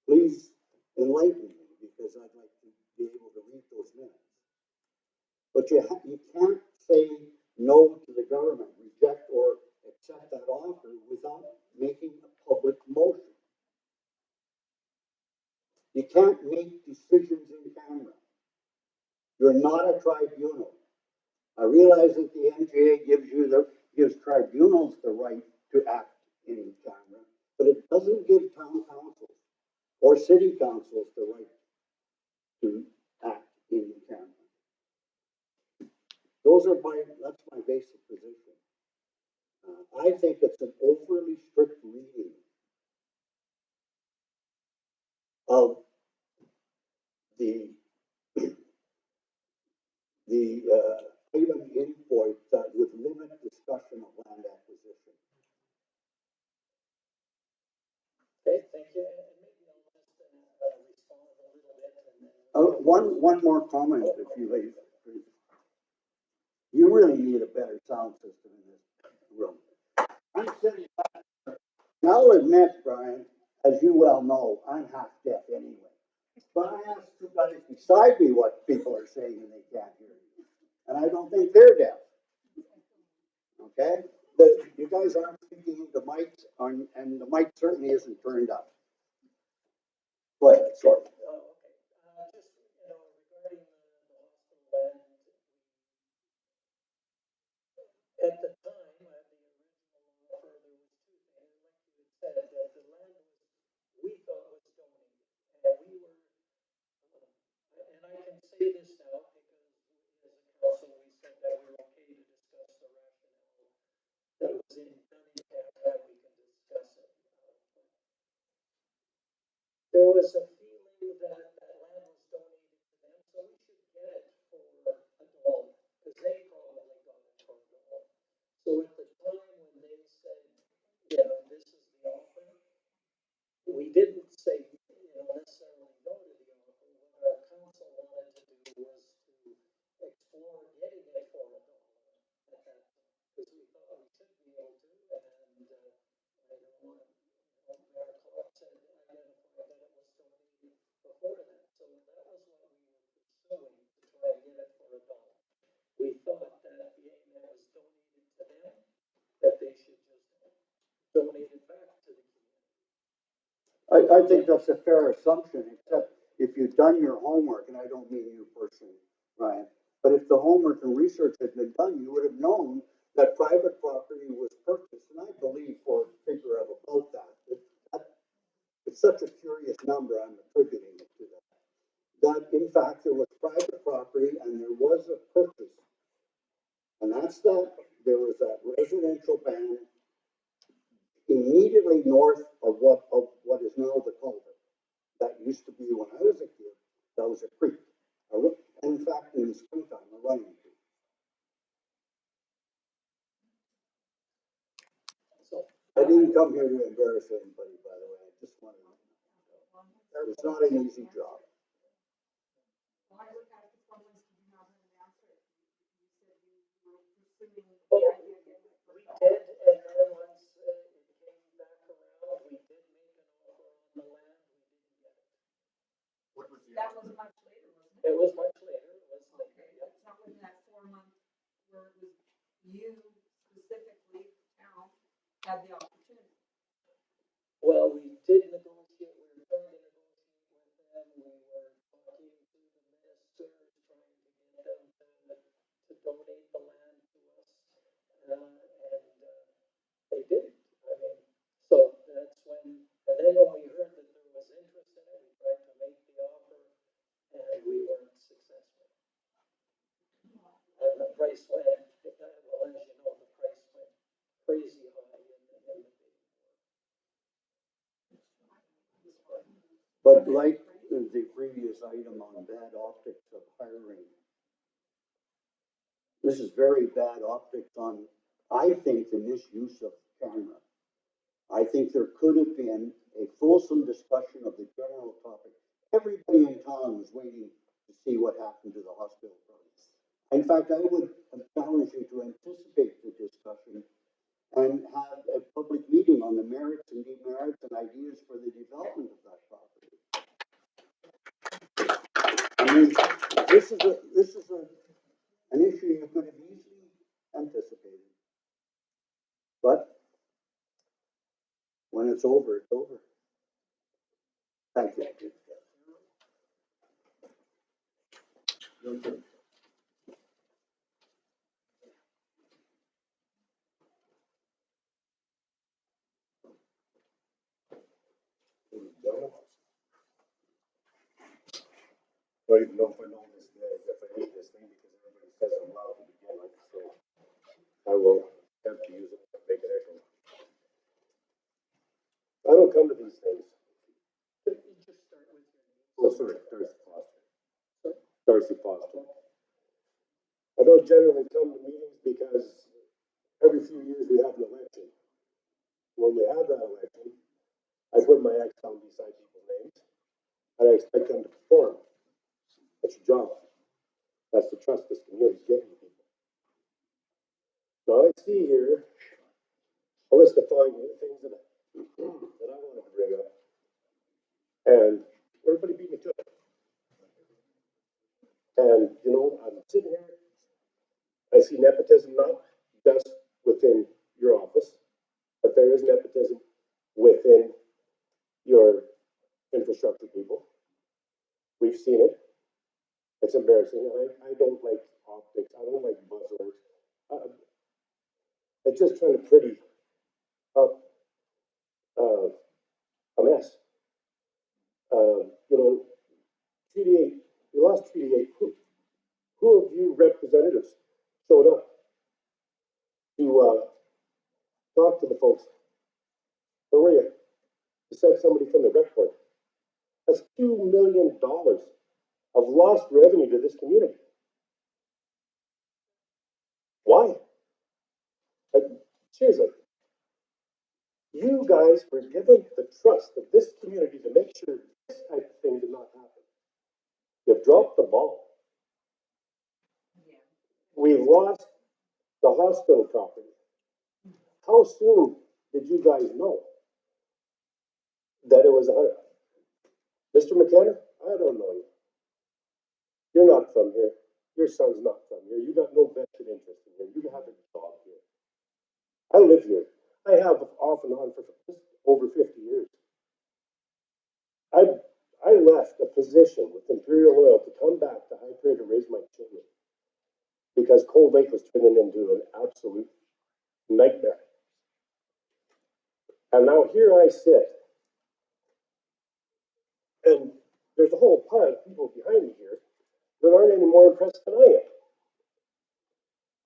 please enlighten me because I'd like to be able to read those minutes. But you can't say no to the government, reject or accept that offer without making a public motion. You can't make decisions in camera. You're not a tribunal. I realize that the MJA gives tribunals the right to act in camera, but it doesn't give town councils or city councils the right to act in camera. That's my basic position. I think it's an overly strict reading of the item in point that would limit discussion of land acquisition. Okay, thank you, and maybe I'll just respond a little bit and then. One more comment, if you leave. You really need a better sound system in this room. I'm sitting back. And I'll admit, Brian, as you well know, I'm half deaf anyway. But I ask two guys beside me what people are saying and they can't hear you. And I don't think they're deaf. Okay? You guys aren't speaking into mics, and the mic certainly isn't turned up. Go ahead, sorry. Oh, okay. Just, regarding the hospital land, at the time, the original offer, there was two things. Like you had said, that the land we thought was donated. And we were, and I can say this now because as a council, we said that we were okay to discuss the rationale that was done in Canada, we can discuss it. There was a feeling that that land was donated to them, so we should get it for $1, because they probably got it for $1. So at the time when they said, this is the offer, we didn't say, necessarily no to the offer. What our council wanted to do was to explore getting it for $1 at that time, because we thought we should be able to, and I don't want Mayor Clark said identify that it was donated before that. So that was what we were pursuing to try and get it for $1. We thought that being that was donated to them, that they should just donate it back to the community. I think that's a fair assumption, except if you've done your homework, and I don't mean you personally, Ryan, but if the homework and research had been done, you would have known that private property was purchased, and I believe for a figure of about that. It's such a curious number, I'm attributing it to that. That in fact there was private property and there was a purchase. And that's that there was that residential band immediately north of what is now the culvert. That used to be when I was a kid, that was a creek. And in fact, in the springtime, a running creek. So I didn't come here to embarrass anybody, by the way. I just wanted to know. It's not an easy job. Well, we did, and then once it came back around, we did make an offer on the land, we didn't get it. What was the That offer? was much later, wasn't it? It was much later, it was later, yeah. It's not within that 4 month where it was you specifically, town, had the opportunity. Well, we did negotiate, we were trying to negotiate with them, we were talking they didn't. I mean, so that's when, and then when we heard that there was interest in it, we tried to make the offer and we weren't successful. And the price went, well, as you know, the price went crazy high in the bidding war. But like the previous item on bad optics of hiring, this is very bad optics on, I think, the misuse of camera. I think there could have been a fulsome discussion of the general topic. Everybody in town was waiting to see what happened to the hospital project. In fact, I would challenge you to anticipate the discussion and have a public meeting on the merits and demerits and ideas for the development of that property. I mean, this is an issue you could have easily anticipated. But when it's over, it's over. Thank you. Your turn. I don't even know if I know this guy, if I need this thing, because everybody says I'm loud to begin with, so I will have to use it to make it echo. I don't come to these things. Could you just start with your name? Oh, sorry, Darcy Foster. Darcy Foster. I don't generally come to meetings because every few years we have an election. When we have that election, I put my X down beside people's names, and I expect them to perform. That's your job. That's the trust this community's giving people. Now I see here a list of 5 things that I wanted to bring up, and everybody beat me to it. And you know, I'm sitting here, I see nepotism not just within your office, but there is nepotism within your infrastructure people. We've seen it. It's embarrassing. I don't like optics. I don't like buzzwords. It's just trying to pretty up a mess. You know, Treaty 8, we lost Treaty 8. Who of you representatives showed up to talk to the folks? Where were you? You sent somebody from the rec board. That's $2 million of lost revenue to this community. Why? Like, seriously, you guys were given the trust of this community to make sure this type of thing did not happen. You've dropped the ball. We've lost the hospital property. How soon did you guys know that it was Mr. McKenna? I don't know you. You're not from here. Your son's not from here. You got no vested interest in here. You have a job here. I live here. I have off and on for over 50 years. I left a position with Imperial Oil to come back to High Prairie to raise my children because Cold Lake was turning into an absolute nightmare. And now here I sit, and there's a whole pile of people behind me here that aren't any more impressed than I am.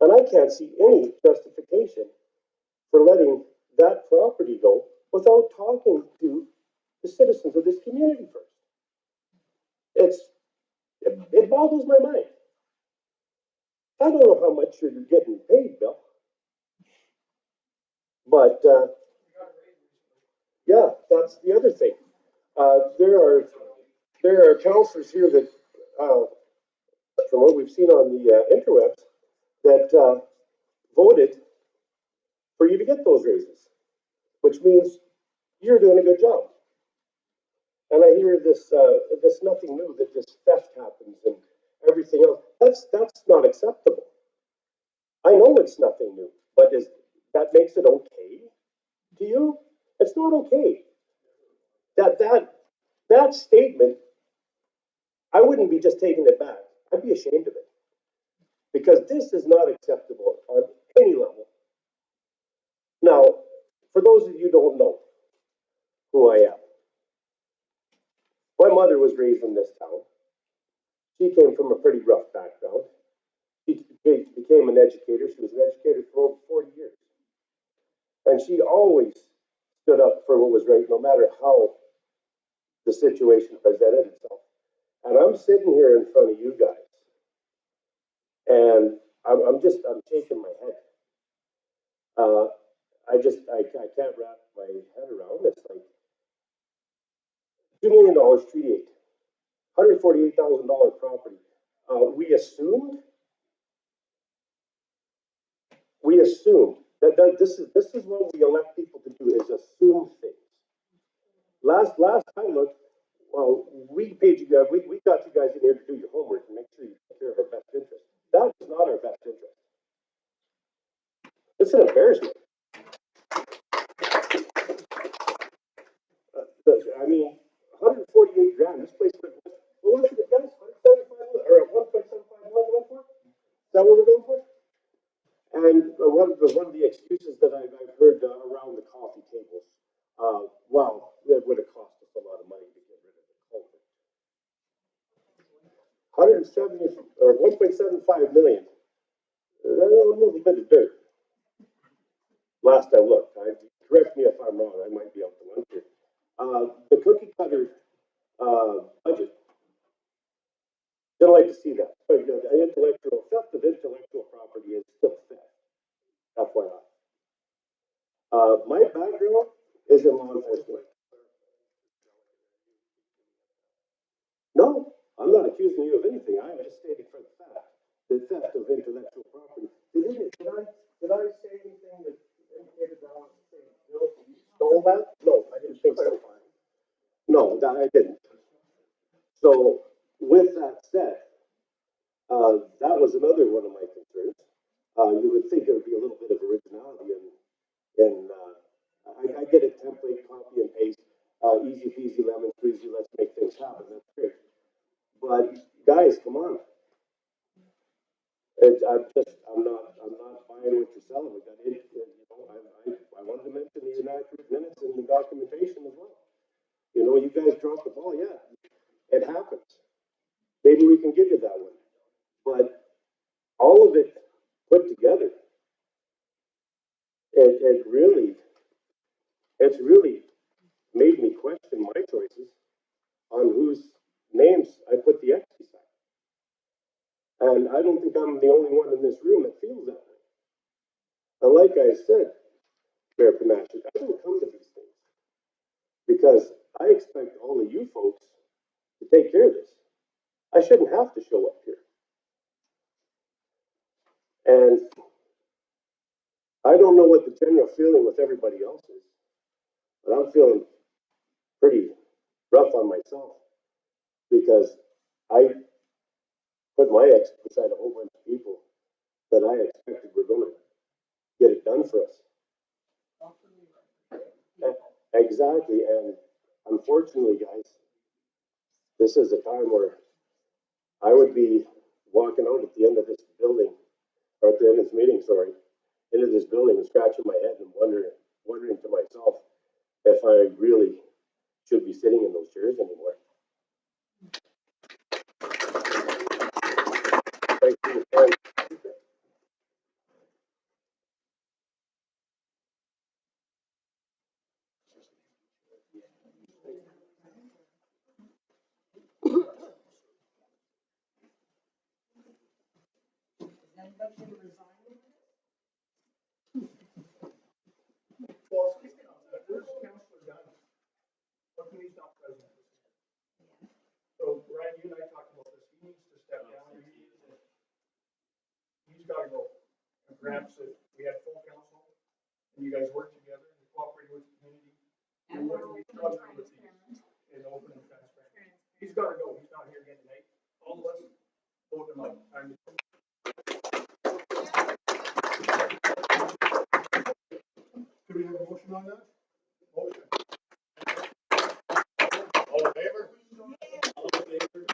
And I can't see any justification for letting that property go without talking to the citizens of this community first. It boggles my mind. I don't know how much you're getting paid, Bill. But yeah, that's the other thing. There are counselors here that, from what we've seen on the interwebs, that voted for you to get those raises, which means you're doing a good job. And I hear this nothing new, that this theft happens and everything else. That's not acceptable. I know it's nothing new, but that makes it okay to you? It's not okay. That statement, I wouldn't be just taking it back. I'd be ashamed of it. Because this is not acceptable on any level. Now, for those of you who don't know who I am, my mother was raised in this town. She came from a pretty rough background. She became an educator. She was an educator for over 40 years. And she always stood up for what was right, no matter how the situation presented itself. And I'm sitting here in front of you guys, and I'm shaking my head. I can't wrap my head around this. Like, $2 million Treaty 8, $148,000 property. We assumed that this is what we elect people to do, is assume things. Last time, look, well, we paid you guys, we got you guys in here to do your homework and make sure you take care of our best interest. That is not our best interest. It's an embarrassment. I mean, 148 grand. This place, what was it, guys? 175 or 1.75 million went for? Is that what we're going for? And one of the excuses that I've heard around the coffee tables, well, it would have cost us a lot of money to get rid of the culvert. 170 or 1.75 million. A little bit of dirt. Last I looked. Correct me if I'm wrong. I might be out to lunch here. The cookie cutter budget. Don't like to see that. But theft of intellectual property is still theft. FYI. My background is in law enforcement. No, I'm not accusing you of anything. I'm just stating for the fact the theft of intellectual property. Did I say anything that indicated that I was saying, Bill, you stole that? No, I didn't think so. No, that I didn't. So, with that said, that was another one of my concerns. You would think there would be a little bit of originality in I get it, template, copy and paste, easy peasy, lemon squeezy, let's make things happen. That's great. But guys, come on. I'm not buying what you're selling. We got it. I wanted to mention the inaccurate minutes and the documentation as well. You know, you guys dropped the ball. Yeah, it happens. Maybe we can give you that one. But all of it put together, it's really made me question my choices on whose names I put the X beside. And I don't think I'm the only one in this room that feels that way. And like I said, Mayor Panache, I don't come to these things because I expect all of you folks to take care of this. I shouldn't have to show up here. And I don't know what the general feeling with everybody else is, but I'm feeling pretty rough on myself because I put my ex beside a whole bunch of people that I expected were going to get it done for us. Exactly, and unfortunately, guys, this is a time where I would be walking out at the end of this building, or at the end of this meeting, sorry, into this building and scratching my head and wondering to myself if I really should be sitting in those chairs anymore. Thanks for your time. Well, speaking of that, there's Councillor Dunn. How come he's not present? So, Ryan, you and I talked about this. He needs to step down. He's got to go. And perhaps if we had full council and you guys work together and cooperate with the community, we wouldn't be struggling with these in open and transparent. He's got to go. He's not here again tonight. All of us vote him out. Could we have a motion on that? Motion. All in favor? All in favor?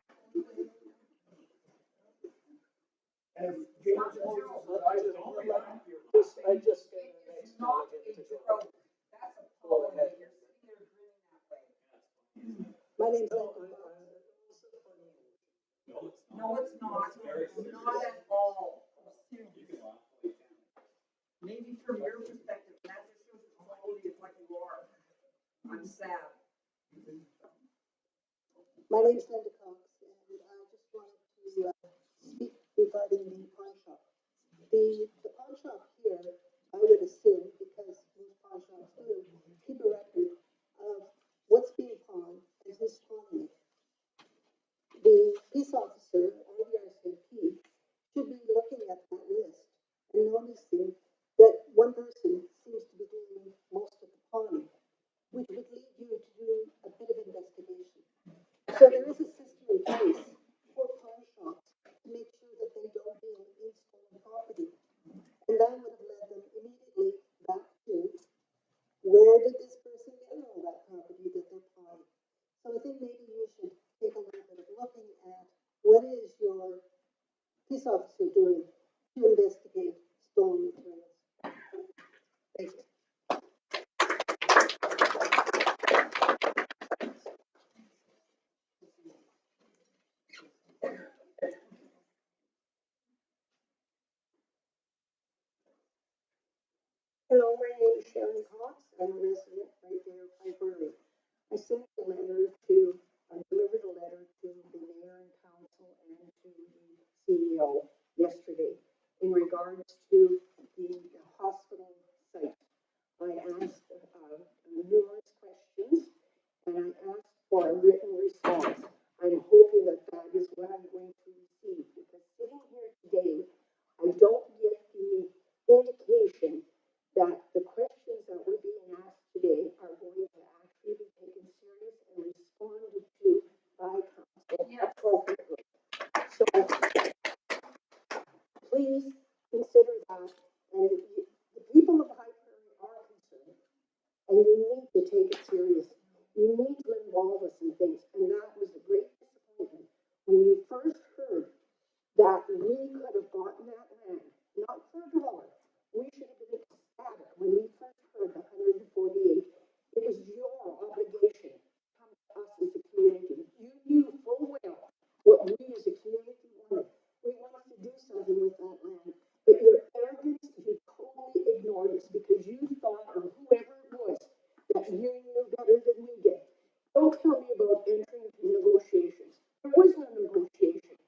And James, I just get the next delegate to My name's No, Linda I, Fox. it's a funny emotion. No, it's not. No, it's not, Very not serious. at all. You can laugh, but you can't. Maybe from your perspective, that just shows the quality of what you are. I'm sad. My name's Linda Cox, and I just wanted to speak regarding the pawn shop. The pawn shop here, I would assume, because most pawn shops do, keep a record of what's being pawned and who's pawning it. The peace officer or the RCMP should be looking at that list and noticing that one person seems to be doing most of the pawning, which would lead you to do a bit of investigation. So there is a system in place for pawn shops to make sure that they don't deal in stolen property. And that would have led them immediately back to where did this person get all that property that they're pawning? So I think maybe you should take a little bit of looking at what is your peace officer doing to investigate stolen materials. Thank you. Hello, my name is Sharon Cox. I'm a resident right there of Piper. I sent a letter to, I delivered a letter to the mayor and council and to the CEO yesterday in regards to the hospital site. I asked numerous questions and I asked for a written response. I'm hoping that that is what I'm going to receive because sitting here today, I don't get the indication that the questions that were being asked today are going to actually be taken serious and responded to by council appropriately. So please consider that, and the people of High Prairie are concerned, and you need to take it serious. You need to involve us in things, and that was a great disappointment when you first heard that we could have gotten that land, not for $1. We should have been ecstatic when we first heard the 148. It was your obligation to come to us as a community. You knew full well what we as a community wanted. We wanted to do something with that land, but your arrogance, you totally ignored us because you thought, or whoever it was, that you knew better than we did. Don't tell me about entering into negotiations. There was no negotiation.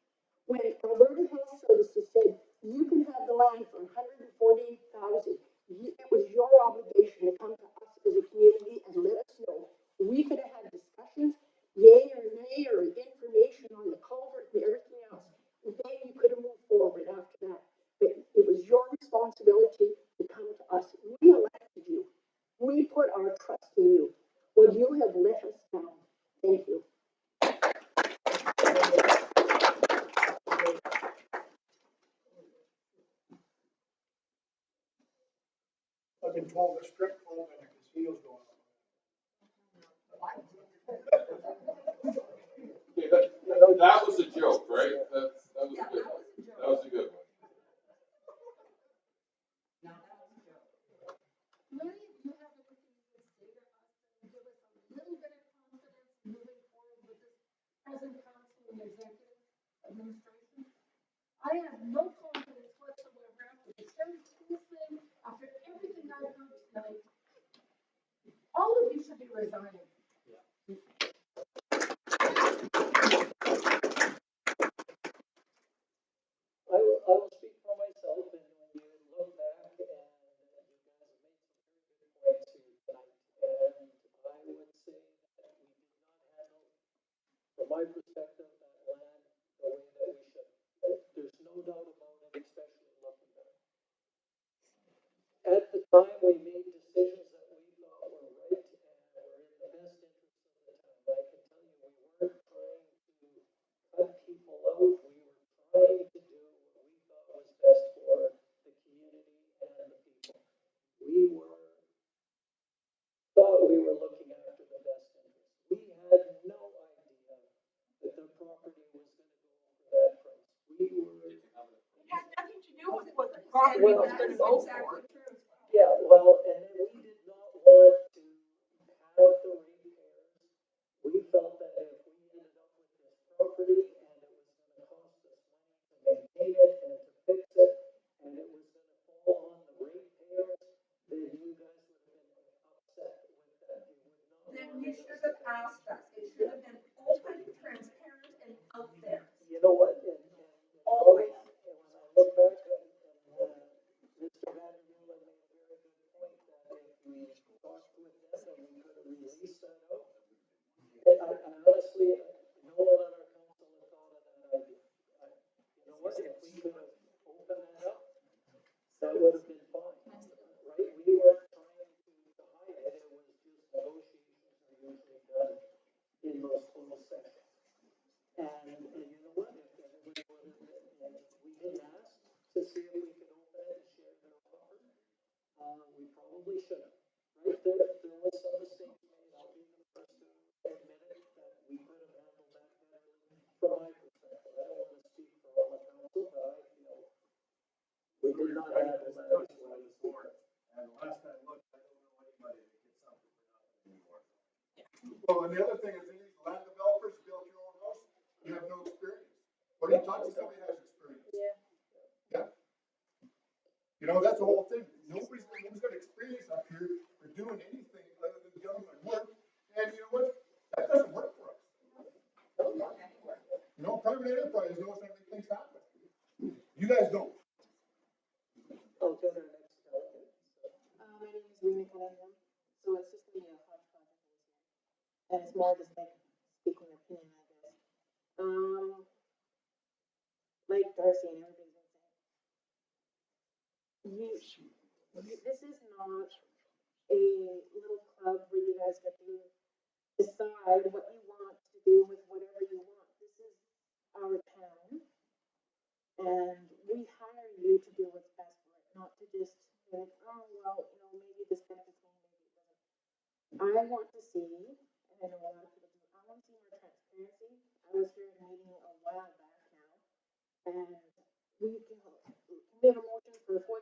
When Alberta Health Services said, you can have the land for $148,000, it was your obligation to come to us as a community and let us know. We could have had discussions, yay or nay, or information on the culvert and everything else. And then you could have moved forward after that. But it was your responsibility to come to us. We elected you. We put our trust in you. Well, you have let us down. Thank you. I've been told the strip club and the casino's going on. Okay, that was a joke, right? That was Yeah, good. that was a joke. That was a good one. Now that was a joke. Many of you have anything to say to us and give us a little bit of confidence moving forward with this present council and executive administration? I have no confidence whatsoever after the Sherry School thing, after everything I've heard tonight. All of you should be resigning. I will speak for myself, and when you look back, and you guys have made some very good points here tonight, and I would say that we did not handle, from my perspective, that land the way that we should. There's no doubt about it, especially looking back. At the time, we made decisions that we thought were right and were in the best interest of the town. I can tell you, we weren't trying to cut people out. We were trying to do what we thought was best for the community and the people. We thought we were looking after the best interest. We had no idea that the property was going to go for that price. We were. It had nothing to do with what the property Well, was gonna go for. Yeah, well, and then we did not want to have the repairs. We felt that if And you should have asked us. It should have been open, transparent, and out there. You know what, Always. and when I look back Mr. Vandermeulen made a very good point that if we talked with them and we could have released that out. And I honestly, no one on our council had thought of that idea. You know what, if we could have opened that up, that would have been fine, right? We weren't trying to hide it, it was just negotiations are usually done in those closed sessions. And you know what, if everybody would have, and we didn't ask to see if we could open it and share their offer, we probably should have, right? There was some mistakes made, I'll be the first to admit it, that we could have handled that better from my perspective. I don't want to speak for all the council, but I feel we did not handle that as well as we could. And last I looked, I don't know anybody that gets something for nothing anymore. Well, and the other thing is, these land developers build your own house, you have no experience. What do you talk to somebody that has experience? Yeah. You know, that's the whole thing. Nobody's got experience up here for doing anything other than government work. And you know what? That doesn't work for us. You know, private enterprise knows how to make things happen. You guys don't. I'll go to our next delegate. My name is Rena Cunningham, so it's just gonna be a hodgepodge of things here. And it's more just like speaking opinion, I guess. Like Darcy and everybody's been saying. This is not a little club where you guys get to decide what you want to do with whatever you want. This is our town. And we hire you to do what's best for it, not to just think, oh, well, you know, maybe this benefits me, maybe it doesn't. I want to see, and I know a lot of people do, I want to see more transparency. I was here at a meeting a while back now, and we can we have a motion for 4.1,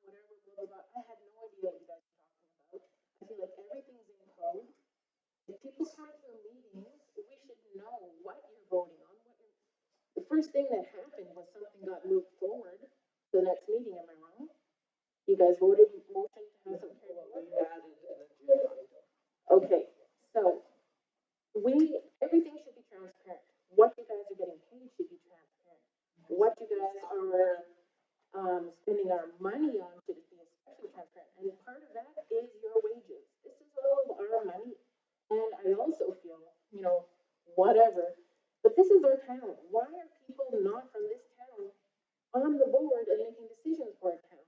whatever, blah, blah, blah. I had no idea what you guys were talking about. I feel like everything's in code. If people come to meetings, we should know what you're voting on, the first thing that happened was something got moved forward to the next meeting, am I wrong? You guys voted motion to have some carried We forward? added an agenda item. Okay, so everything should be transparent. What you guys are getting paid should be transparent. What you guys are spending our money on should be especially transparent. And part of that is your wages. This is all of our money. And I also feel, you know, whatever, but this is our town. Why are people not from this town on the board and making decisions for our town?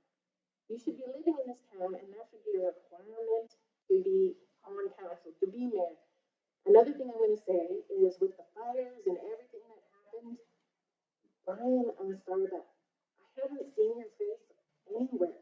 You should be living in this town, and that should be a requirement to be on council, to be mayor. Another thing I'm going to say is with the fires and everything that happened, Brian, I'm sorry, but I haven't seen your face anywhere.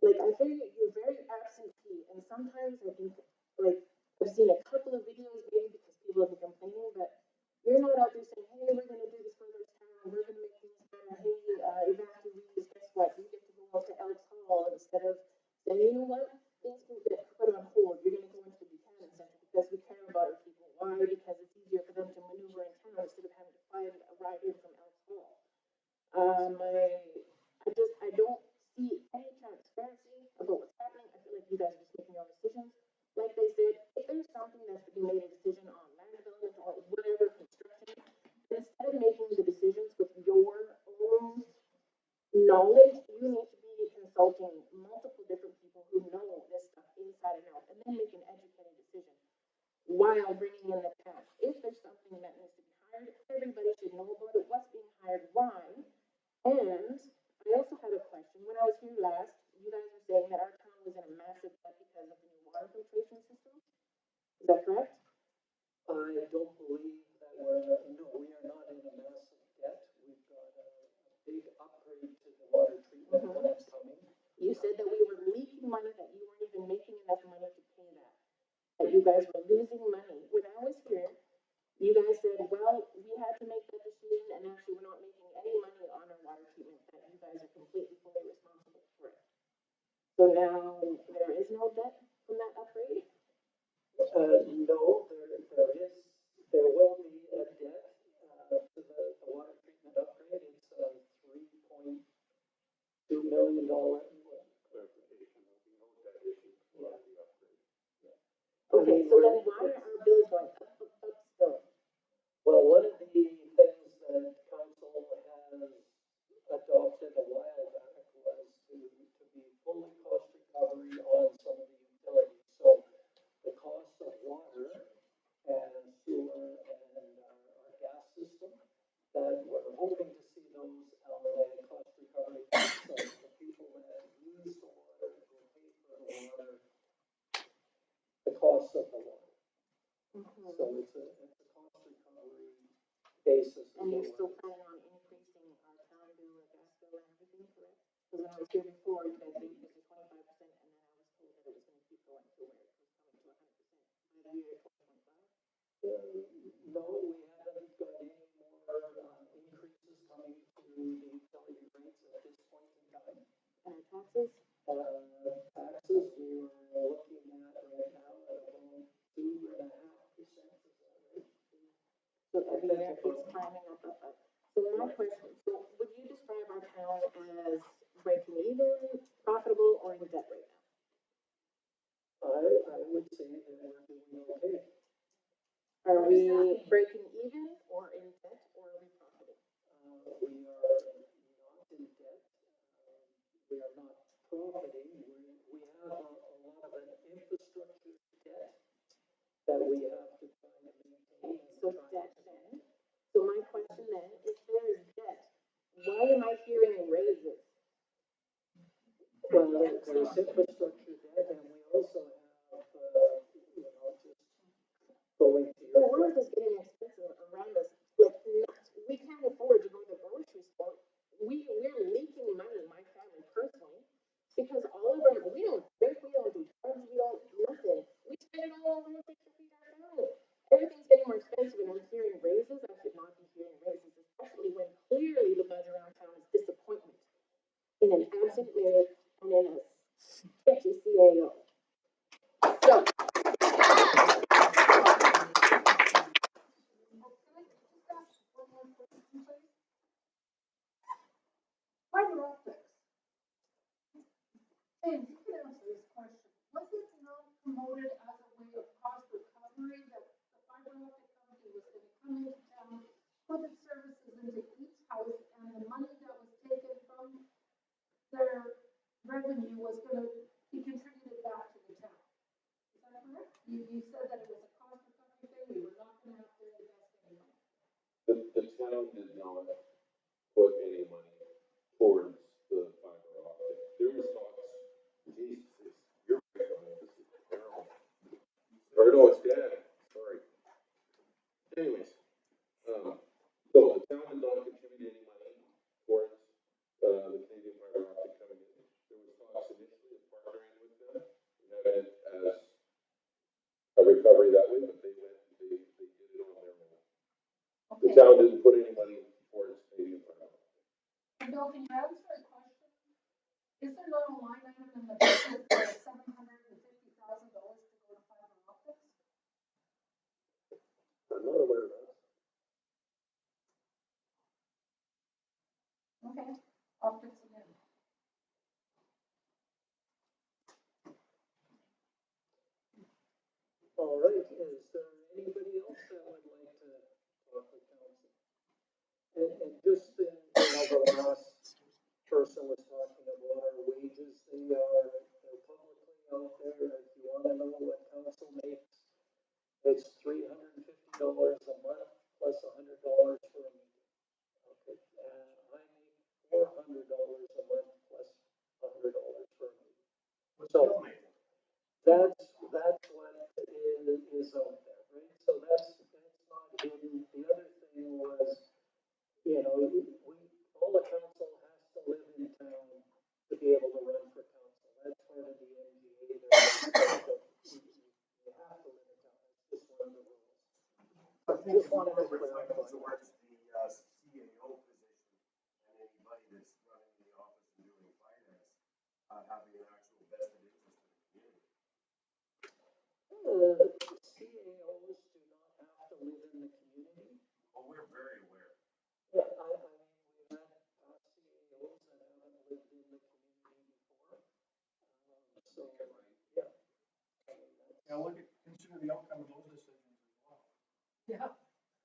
Like, I feel you're very absentee, and sometimes I think, like, I've seen a couple of videos, maybe because people have been complaining, but you're not out there saying, hey, we're gonna do this for this town, we're gonna make things better, hey, evacuees, guess what, you get to go out to Elks Hall instead of saying, you know what, things can get put on hold, you're gonna go into the Buchanan Center because we care about our people. Why? Because it's easier for them to maneuver in town instead of having to find a ride in from Elks Hall. I don't see any transparency about what's happening. I feel like you guys are just making your own decisions. Like they said, if there's something that's to be made a decision on land development or whatever construction, instead of making the decisions with your own knowledge, you need to be consulting multiple different people who know this stuff inside and out, and then make an educated decision while bringing in the cash. If there's something that needs to be hired, everybody should know about it, what's being hired, why. And I also had a question. When I was here last, you guys were saying that our town was in a massive debt because of the new water filtration system. Is that correct? I don't believe that we are not in a massive debt. We've got a big upgrade to the water treatment plant coming. You said that we were leaking money, that you weren't even making enough money to pay that. That you guys were losing money. When I was here, you guys said, well, we had to make that decision, and actually we're not making any money on our water treatment, that you guys are completely, fully responsible for it. So now there is no debt from that upgrade? No, there will be a debt to the water treatment upgrade. It's a $3.2 million. Clarification, there'll be no debt issue for the upgrade. And Okay, so then why are our bills going up still? Well, one of the things that council has adopted a while back was to be fully cost recovery on some of the utilities. So the cost of water and sewer and our gas system, that we're hoping to see those on a cost recovery. So the people that use the water will pay for the water, the cost of the water. So it's a cost recovery basis. And you're still planning on increasing our town bill, our gas bill and everything, correct? Because when I was here before, you guys increased it 25%, and then I was told that it was gonna keep going to where it was coming to 100% by the year 2025. No, we haven't got any more increases coming to the utility rates at this point in time. And our taxes? Taxes, we were looking at right now at about 2.5%. So every year it keeps climbing up. So my question, so would you describe our town as breaking even, profitable, or in debt right now? I would say that we're doing okay. Are we breaking even, or in debt, or are we profitable? We are not in debt. We are not profiting. We have a lot of an infrastructure debt that we have to try to maintain. So debt then. So my question then, if there is debt, why am I hearing raises? Well, there's infrastructure debt, and we also have, just going to The your. world is getting expensive around us, like nuts. We can't afford to go to the grocery store. We're leaking money, my family personally, because all of our, we don't drink, we don't do drugs, we don't do nothing. We spend it all on things to feed our family. Everything's getting more expensive, and I'm hearing raises. I should not be hearing raises, especially when clearly the buzz around town is disappointment in an absent mayor and in a sketchy CAO. So, Fiber optics. James, you can answer this question. Was it not promoted as a way of cost recovery that the fiber optic company was going to come into town, put its services into each house, and the money that was taken from their revenue was going to be contributed back to the town? Is that correct? You said that it was a cost recovery thing, we were not going to have to invest any money. The town did not put any money towards the fiber optic. There was talks, Jesus, you're right on this, is terrible. Or no, it's Dan, sorry. Anyways, no, the town did not contribute any money towards, the Canadian fiber optic coming in. There was talks initially of partnering with them, and having it as a recovery that way, but they did it on their own. The Okay. town didn't put any money towards Canadian fiber optic. And Bill, can you answer a question? Is there not a line item in the budget for $750,000 to go to fiber optics? I'm not aware of that. Okay, I'll fix it in. All right, is there anybody else that would like to talk with council? And just, the last person was talking about our wages, they're publicly out there, if you wanna know what council makes, it's $350 a month plus $100 for a meeting. Okay, and I make $400 a month plus $100 for a meeting. So, that's what is out there, right? So that's not hidden. The other thing was, all the council has to live in town to be able to run for council. That's part of the MGA. You have to live in town. It's just one of the rules. I think Just wanted to reflect clarify. towards the CAO position and anybody that's running the office and doing finance, having an actual vested interest in the community. CAOs do not have to live in the community. Well, we're very aware. Yeah, I mean, we've had CAOs that haven't lived in the community before. So, yeah. I mean, Yeah, look at, consider the outcome of those decisions as well. Yeah.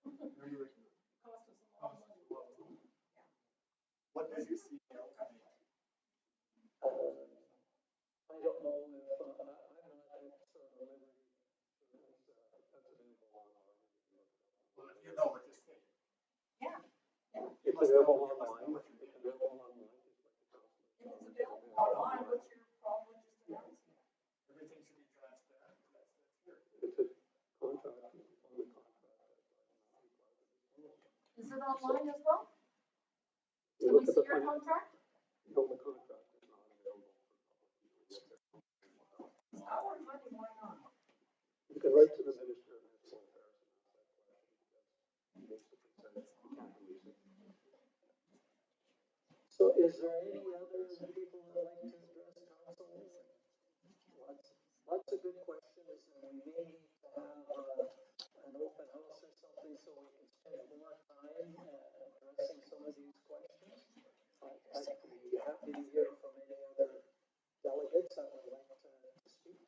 Remember, it Cost us a lot of money. costs a lot of money. What does your CEO come in? I don't know if, I'm not that sort of liberty. That's available online. Well, if you know what you're saying. It's available online, it's available online, just like the council. It's available online, what's your problem with just announcing it? Everything should be transparent, that's here. It's a contract, on the contract. Is it online as well? You Can we look at see the your financial, contract? no, the contract is not available for public view. It's our money, why not? You can write to the minister and ask for comparison, ask that question, because he basically said you can't release it. So is there any other people that like to address council? Lots of good questions, and we may need to have an open house or something so we can spend more time addressing some of these questions. I'd be happy to hear from any other delegates that would like to speak.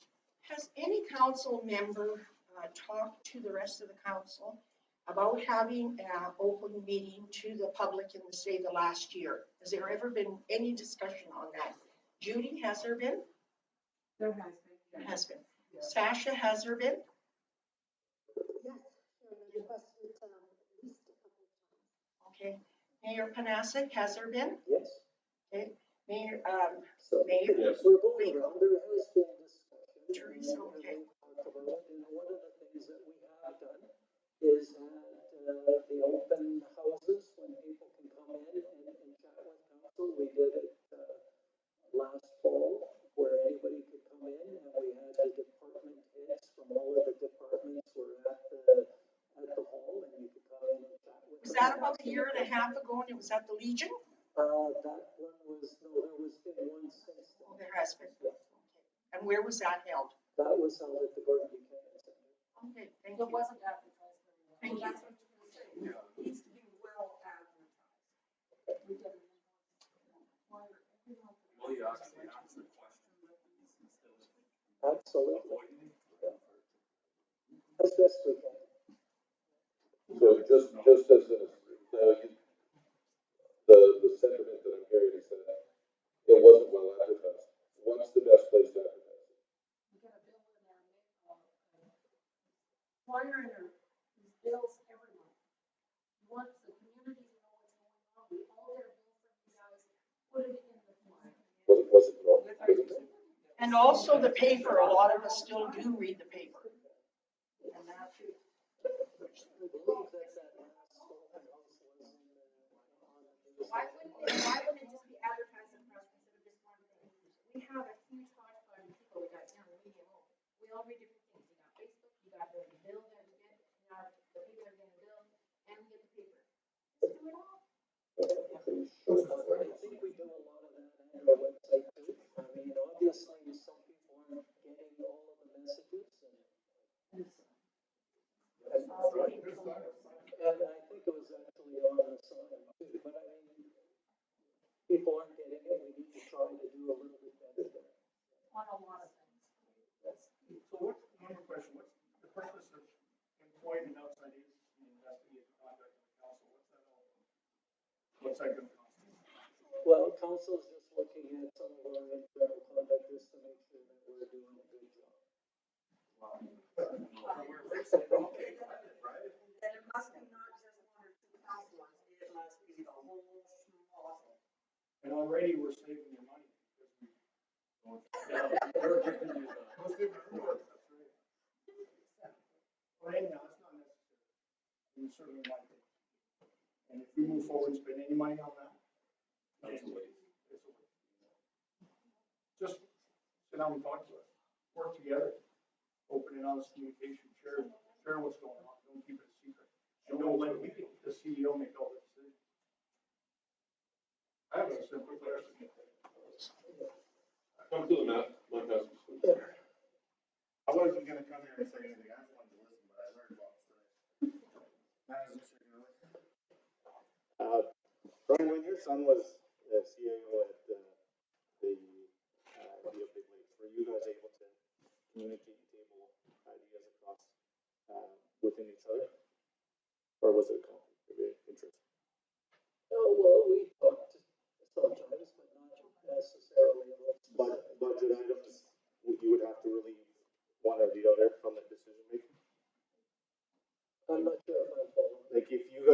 Has any council member talked to the rest of the council about having an open meeting to the public in the say the last year? Has there ever been any discussion on that? Judy, has there been? There has been. There has been. Sasha, has there been? Yes, sure, the request was, at least a couple of times. Okay. Mayor Panasic, has there been? Yes. Okay. Mayor, So Mayor? Yes. we're going around, there has been discussion. Teresa, and okay. we've talked about it, and one of the things that we have done is had the open houses when people can come in and chat with council. We did it last fall where anybody could come in, and we had the department heads from all of the departments were at the hall, and you could come in and chat with them. Was that about a year and a half ago and it was at the Legion? That one was, no, there was been one since then. Oh, there has been. Okay. And where was that held? That was held at the Gordon Buchanan Center. Okay, thank It you. wasn't advertised very well. Thank you. That's what you're gonna say. It needs to be well advertised. We did it. Well, you actually answer the question instead of Absolutely, avoiding it. as best we can. So just as the sentiment that I'm hearing is that it wasn't well advertised. What's the best place to advertise? You get a bill in there, flyer in there, these bills every month. You want the community to know what's going on, we all get a bill from you guys, put it in the flyer. Was it wrong? And also the paper, a lot of us still do read the paper. And that too. I believe that last open house was on the news. Why wouldn't it just be advertised in press instead of just one thing? We have a huge hodgepodge of people that got down the media home. We all read different things. You got Facebook, you got the bill that we get, now the people are getting a bill, and we get the paper. Let's do it all. I think we do a lot of that on our website too. I mean, obviously, some people aren't getting all of the messages and I think it was actually on the sign too, but I mean, people aren't getting it, we need to try to do a little bit better there. On a lot of things. So what's, one more question, what's the purpose of employing an outside agency to investigate the conduct of the council? What's that all about? What's that gonna cost? Well, council's just looking at some of our internal conduct just to make sure that we're doing a good job. Okay, right? And it must be not just one or two councilors, it must be the whole small. And already we're saving you money because we. We're giving you the. Let's give it a look. That's right. Well, anyhow, it's not necessary. We certainly like it. And if we move forward and spend any money on that. That's a waste. It's a waste. Just sit down and talk to us, work together, open and honest communication, share what's going on, don't keep it a secret. And don't let the CEO make all the decisions. I have a simple question. Come to the mat, let us. I wasn't gonna come here and say anything, I just wanted to listen, but I learned a lot today. Brian, when your son was the CAO at the Big Lakes, were you guys able to communicate and table ideas across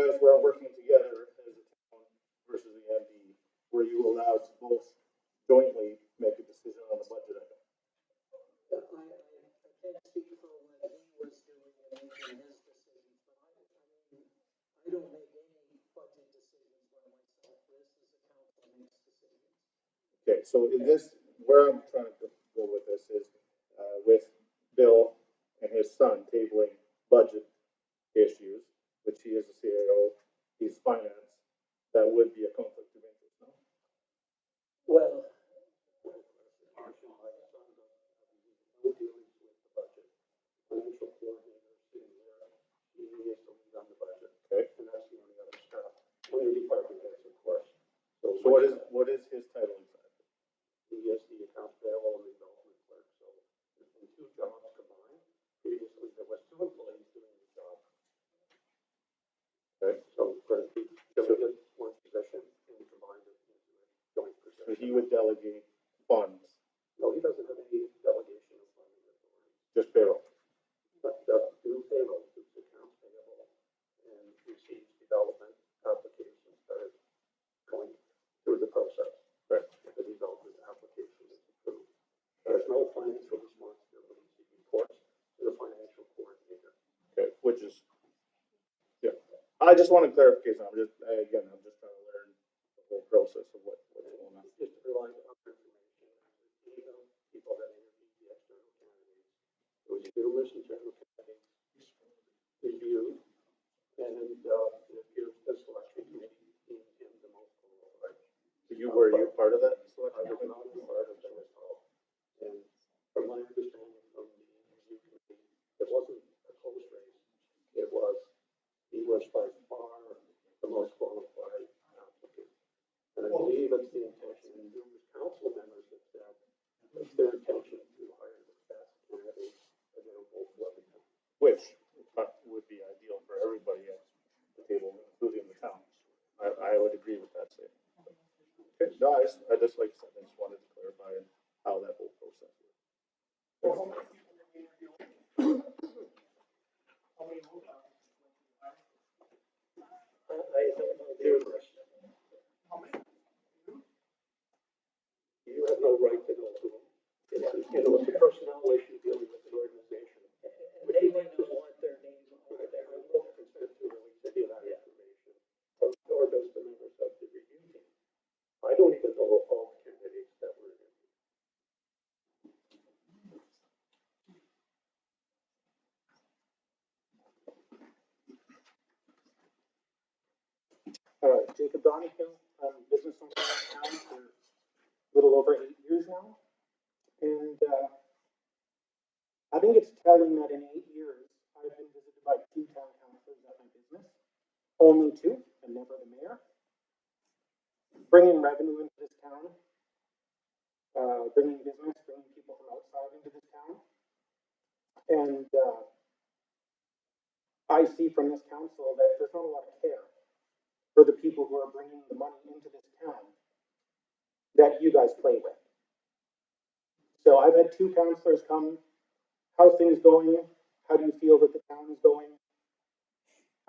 guys were working together as a town versus the MD, were you allowed to both jointly make a decision on the budget item? I can't speak for what he was doing and making his decisions, but I don't make any budget decisions by myself. This is a council makes decisions. Okay, so in this, where I'm trying to go with this is, with Bill and his son tabling budget issues, which he is the CAO, he's finance, that would be a conflict of interest, no? Well, No dealings with the budget. Financial coordinator sitting there, he is the lead on the budget. Okay. And that's the only other staff. Only department heads, of course. So what is his title exactly? He is the accounts payable and development clerk, so there's been two jobs combined. Previously, there was two employees doing the job. Okay. So for the delegate one position and combined it into a joint position. So he would delegate funds, No, he doesn't have any delegation of funding authority. just payroll. But does do payroll, do accounts payable, and receives development applications that are going through the process. Right. If the development application is approved. There's no financial responsibility. He reports to the financial coordinator. Okay, which is, yeah. I just wanted clarification. I'm just trying to learn the whole process of what's going on. Just to provide other information, email people that interviewed the external candidates. There was numerous internal candidates reviewed, and it appears the selection committee deemed him the most qualified. Were you part of that I selection? was not a part of that at all. And from my understanding from the interview committee, it wasn't a close race. He was by far the most qualified applicant. And I believe it's the intention, and numerous council members have said, it's their intention to hire the best candidates available for the town. Which would be ideal for everybody at the table, including the town. I would agree with that statement. Okay, no, I just like I said, I just wanted to clarify how that whole process works. Well, how many people did we interview? How many votes? I don't know. Numerous. How many? You have no right to know who. It's a personnel issue dealing with the organization. They might not want their name out there. I'm not concerned to release any of that information, or does the members of the review team. I don't even know all the candidates that were interviewed. Jacob Donahue, business owner in town for a little over 8 years now. And I think it's telling that in 8 years, I've been visited by 2 town councilors at my business. Only 2, and never the mayor. Bringing revenue into this town, bringing business, bringing people from outside into this town. And I see from this council that there's not a lot of care for the people who are bringing the money into this town that you guys play with. So I've had 2 councilors come, how's things going? How do you feel that the town is going?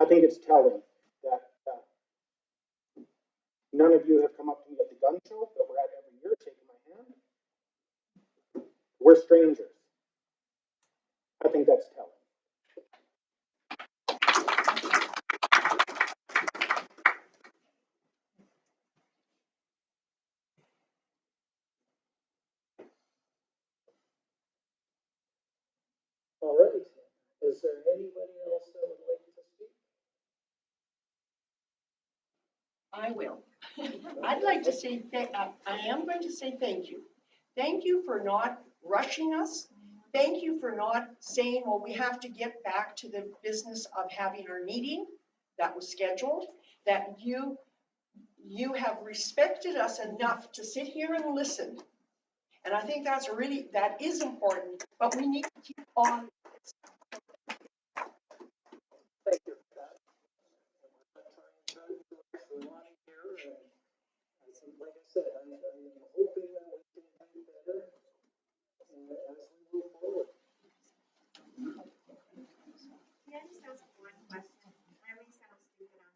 I think it's telling that none of you have come up to me at the gun show that we're at every year shaking my hand. We're strangers. I think that's telling. All right. Is there anybody else that would like to speak? I will. I'd like to say, I am going to say thank you. Thank you for not rushing us. Thank you for not saying, well, we have to get back to the business of having our meeting that was scheduled, that you have respected us enough to sit here and listen. And I think that is important, but we need to keep on. Thank you for that. I'm trying to actually want to hear, and like I said, I'm hoping that we can do better as we move forward. Can I just ask one question? I may sound stupid, I'm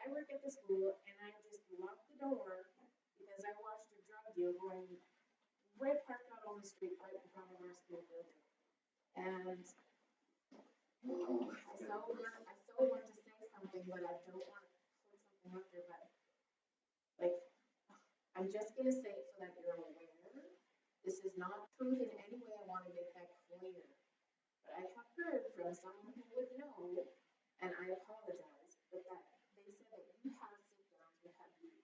I work at the school and I just locked the door because I watched a drug deal going right parked out on the street right in front of our school building. And I so want to say something, but I don't want to put something out there, but like, I'm just gonna say it so that you're aware. This is not truth in any way. I want to make that clear. But I have heard from someone who would know, and I apologize, but that they said that you have sit downs with Habib.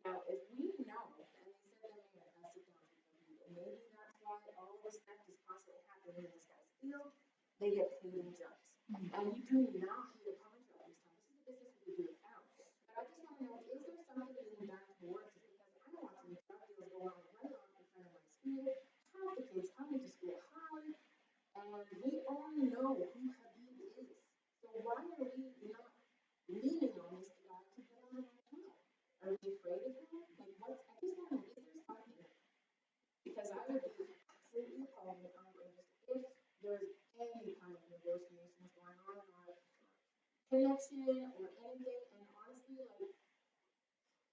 Now, if we know, and they said the mayor has sit downs with Habib, and maybe that's why all this stuff is constantly happening in this guy's field, they get paid in drugs. And you do not need a contract this time. This is a business we could do without. But I just want to know, is there something being done towards it? Because I'm watching drug deals go on right on in front of my school. Half the kids coming to school high, and we all know who Habib is. So why are we not leaning on this guy to get on our town? Are we afraid of him? Like, what's, I just want to know, is there something? Because I would be completely appalled and outraged if there's any kind of negotiations going on in our connection or anything. And honestly, like, I'm telling you, like,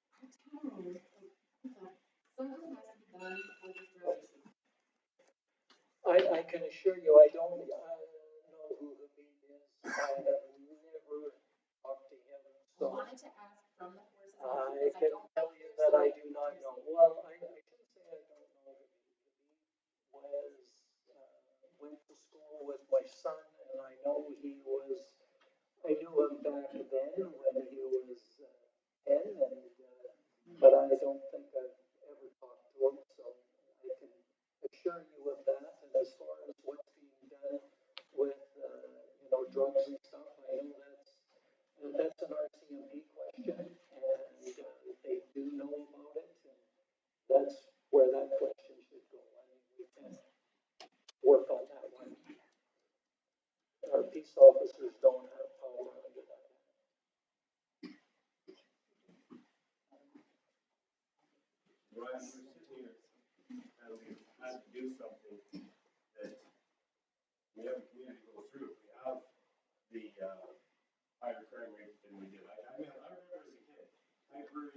something has to be done with this drug issue. I can assure you, I don't know who Habib is. I have never talked to him, I so wanted to ask from the horse's mouth I because I can don't tell think you there's that I something do not there's know. something. Well, I shouldn't say I don't know Habib. Habib went to school with my son, and I know I knew him back then when he was 10, but I don't think I've ever talked to him, so I can assure you of that. And as far as what's being done with, drugs and stuff, I know that's an RCMP question, and they do know about it, and that's where that question should go. I mean, we can work on that one. Our peace officers don't have power under that. Brian, we're sitting here and we've had to do something that we have a community go through. We have the higher crime rates than we did. I remember as a kid, Hyper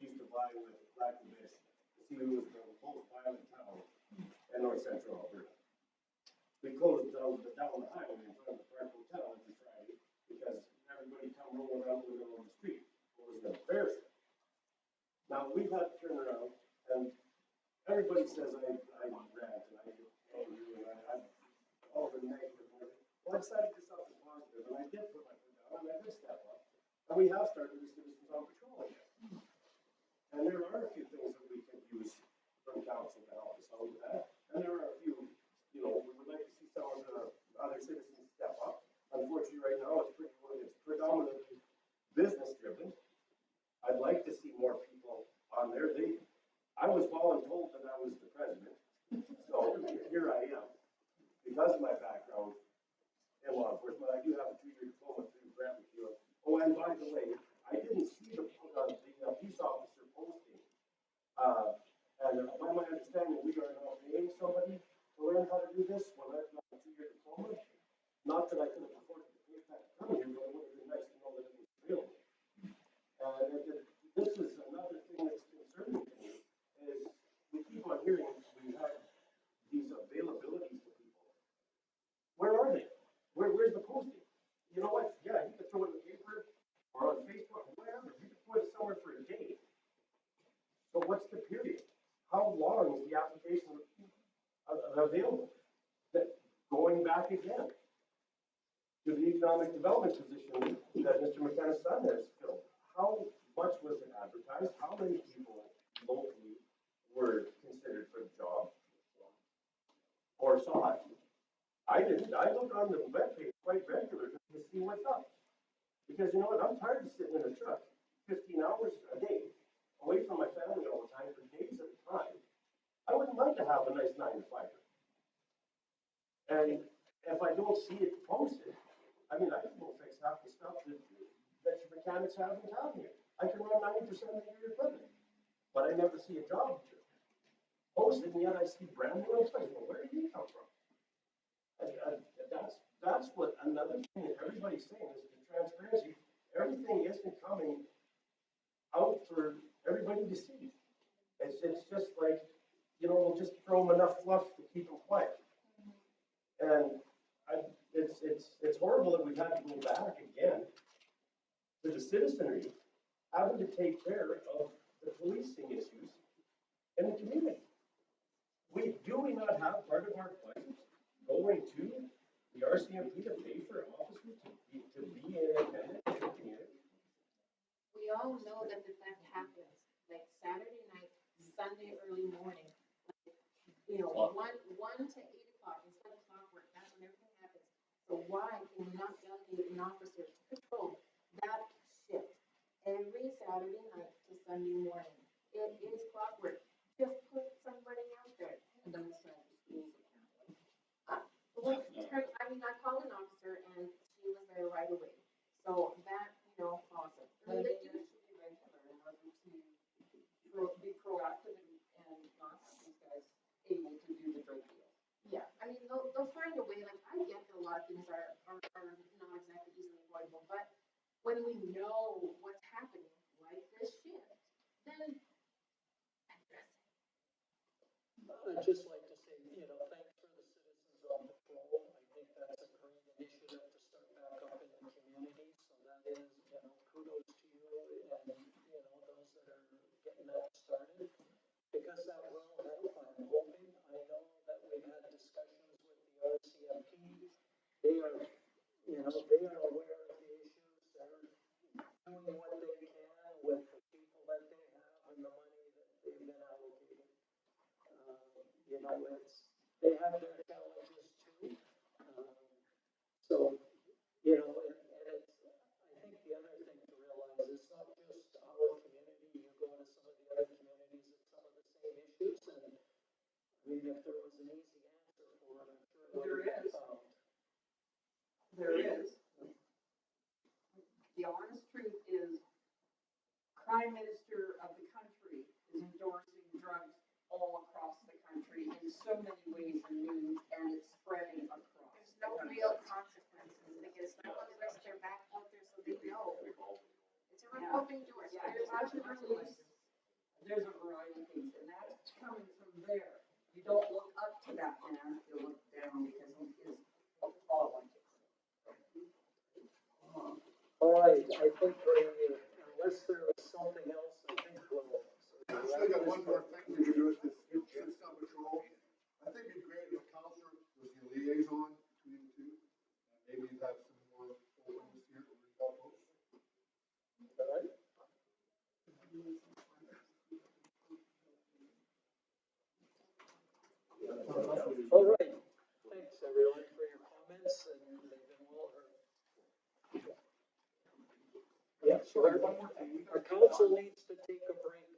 used to vie with Black Abyss to see who was the most violent town in north central Alberta. We closed down the highway in front of the Park Hotel every Friday because everybody come rolling out in the middle of the street. It was embarrassing. Now we've had to turn around, and everybody says I rant and I get angry and I all the negative words. Well, I decided to do something positive, and I did put my foot down and I did step up. And we have started the Citizens on Patrol again. And there are a few things that we could use from council to help us out with that. And there are a few, we would like to see some of the other citizens step up. Unfortunately, right now, it's predominantly business driven. I'd like to see more people on there. I was voluntold that I was the president, so here I am. Because of my background in law enforcement, I do have a 2-year diploma through Bradley Field. Oh, and by the way, I didn't see the peace officer posting. And by my understanding, we are now paying somebody to learn how to do this when I've got a 2-year diploma. Not that I could have afforded to pay that to come here, but it would have been nice to know that it was available. This is another thing that's concerning to me, is we keep on hearing we have these availabilities to people. Where are they? Where's the posting? You know what? Yeah, you can throw it in the paper or on Facebook or whatever. You can put it somewhere for a day. So what's the period? How long is the application available? Going back again to the economic development position that Mr. McKenna's son has filled. How much was it advertised? How many people locally were considered for the job or saw it? I didn't. I look on the webpage quite regularly to see what's up. Because you know what? I'm tired of sitting in a truck 15 hours a day away from my family all the time for days at a time. I wouldn't like to have a nice 9 to 5. And if I don't see it posted, I mean, I can go fix half the stuff that your mechanics have in town here. I can run 90% of your equipment, but I never see a job posted, and yet I see brand new place. Well, where did he come from? That's what another thing that everybody's saying is the transparency. Everything isn't coming out for everybody to see. It's just like, we'll just throw them enough fluff to keep them quiet. And it's horrible that we've had to go back again to the citizenry having to take care of the policing issues in the community. Do we not have part of our budget going to the RCMP to pay for officers to be independent in the community? We all know that happens, like Saturday night, Sunday early morning. One to 8 o'clock, instead of clockwork, that's when everything happens. So why can we not delegate an officer to patrol that shift every Saturday night to Sunday morning? It is clockwork. Just put somebody out there. And then I called an officer and she was there right away. So that, awesome. I mean, they do it should be regular in order to be proactive and not have these guys able to do the drug deal. Yeah, I mean, they'll find a way. Like, I get that a lot of things are not exactly easily avoidable, but when we know what's happening, like this shift, then address it. I'd just like to say, thanks for the citizens on patrol. I think that's a great initiative to start back up in the community. So that is, kudos to you and, those that are getting that started. Because that will help, I'm hoping. I know that we've had discussions with the RCMP. They are, they are aware of the issues. They're doing what they can with the people that they have and the money that they've been allocated. They have their challenges too. So, and it's, I think the other thing to realize is not just our community. You go to some of the other communities and some of the same issues. And I mean, if there was an easy answer for it, I'm sure it would be found. There is. The honest truth is, Prime Minister of the country is endorsing drugs all across the country in so many ways and means, and it's spreading across. There's no real consequences. Like, it's not going to risk their back out there so they know. It's a revolving door. So Yeah, there's a variety of things, and that's coming from there. You don't look up to that man, you look down because he is falling. All right, I think unless there was something else, I think we'll. I still got one more thing we can do with this citizen patrol. I think it'd be great if a counselor was your liaison between the two. Maybe you'd have some more openness here or help us. All right. All right. Thanks everyone for your comments and they've been well heard. Yeah, so our council needs to take a break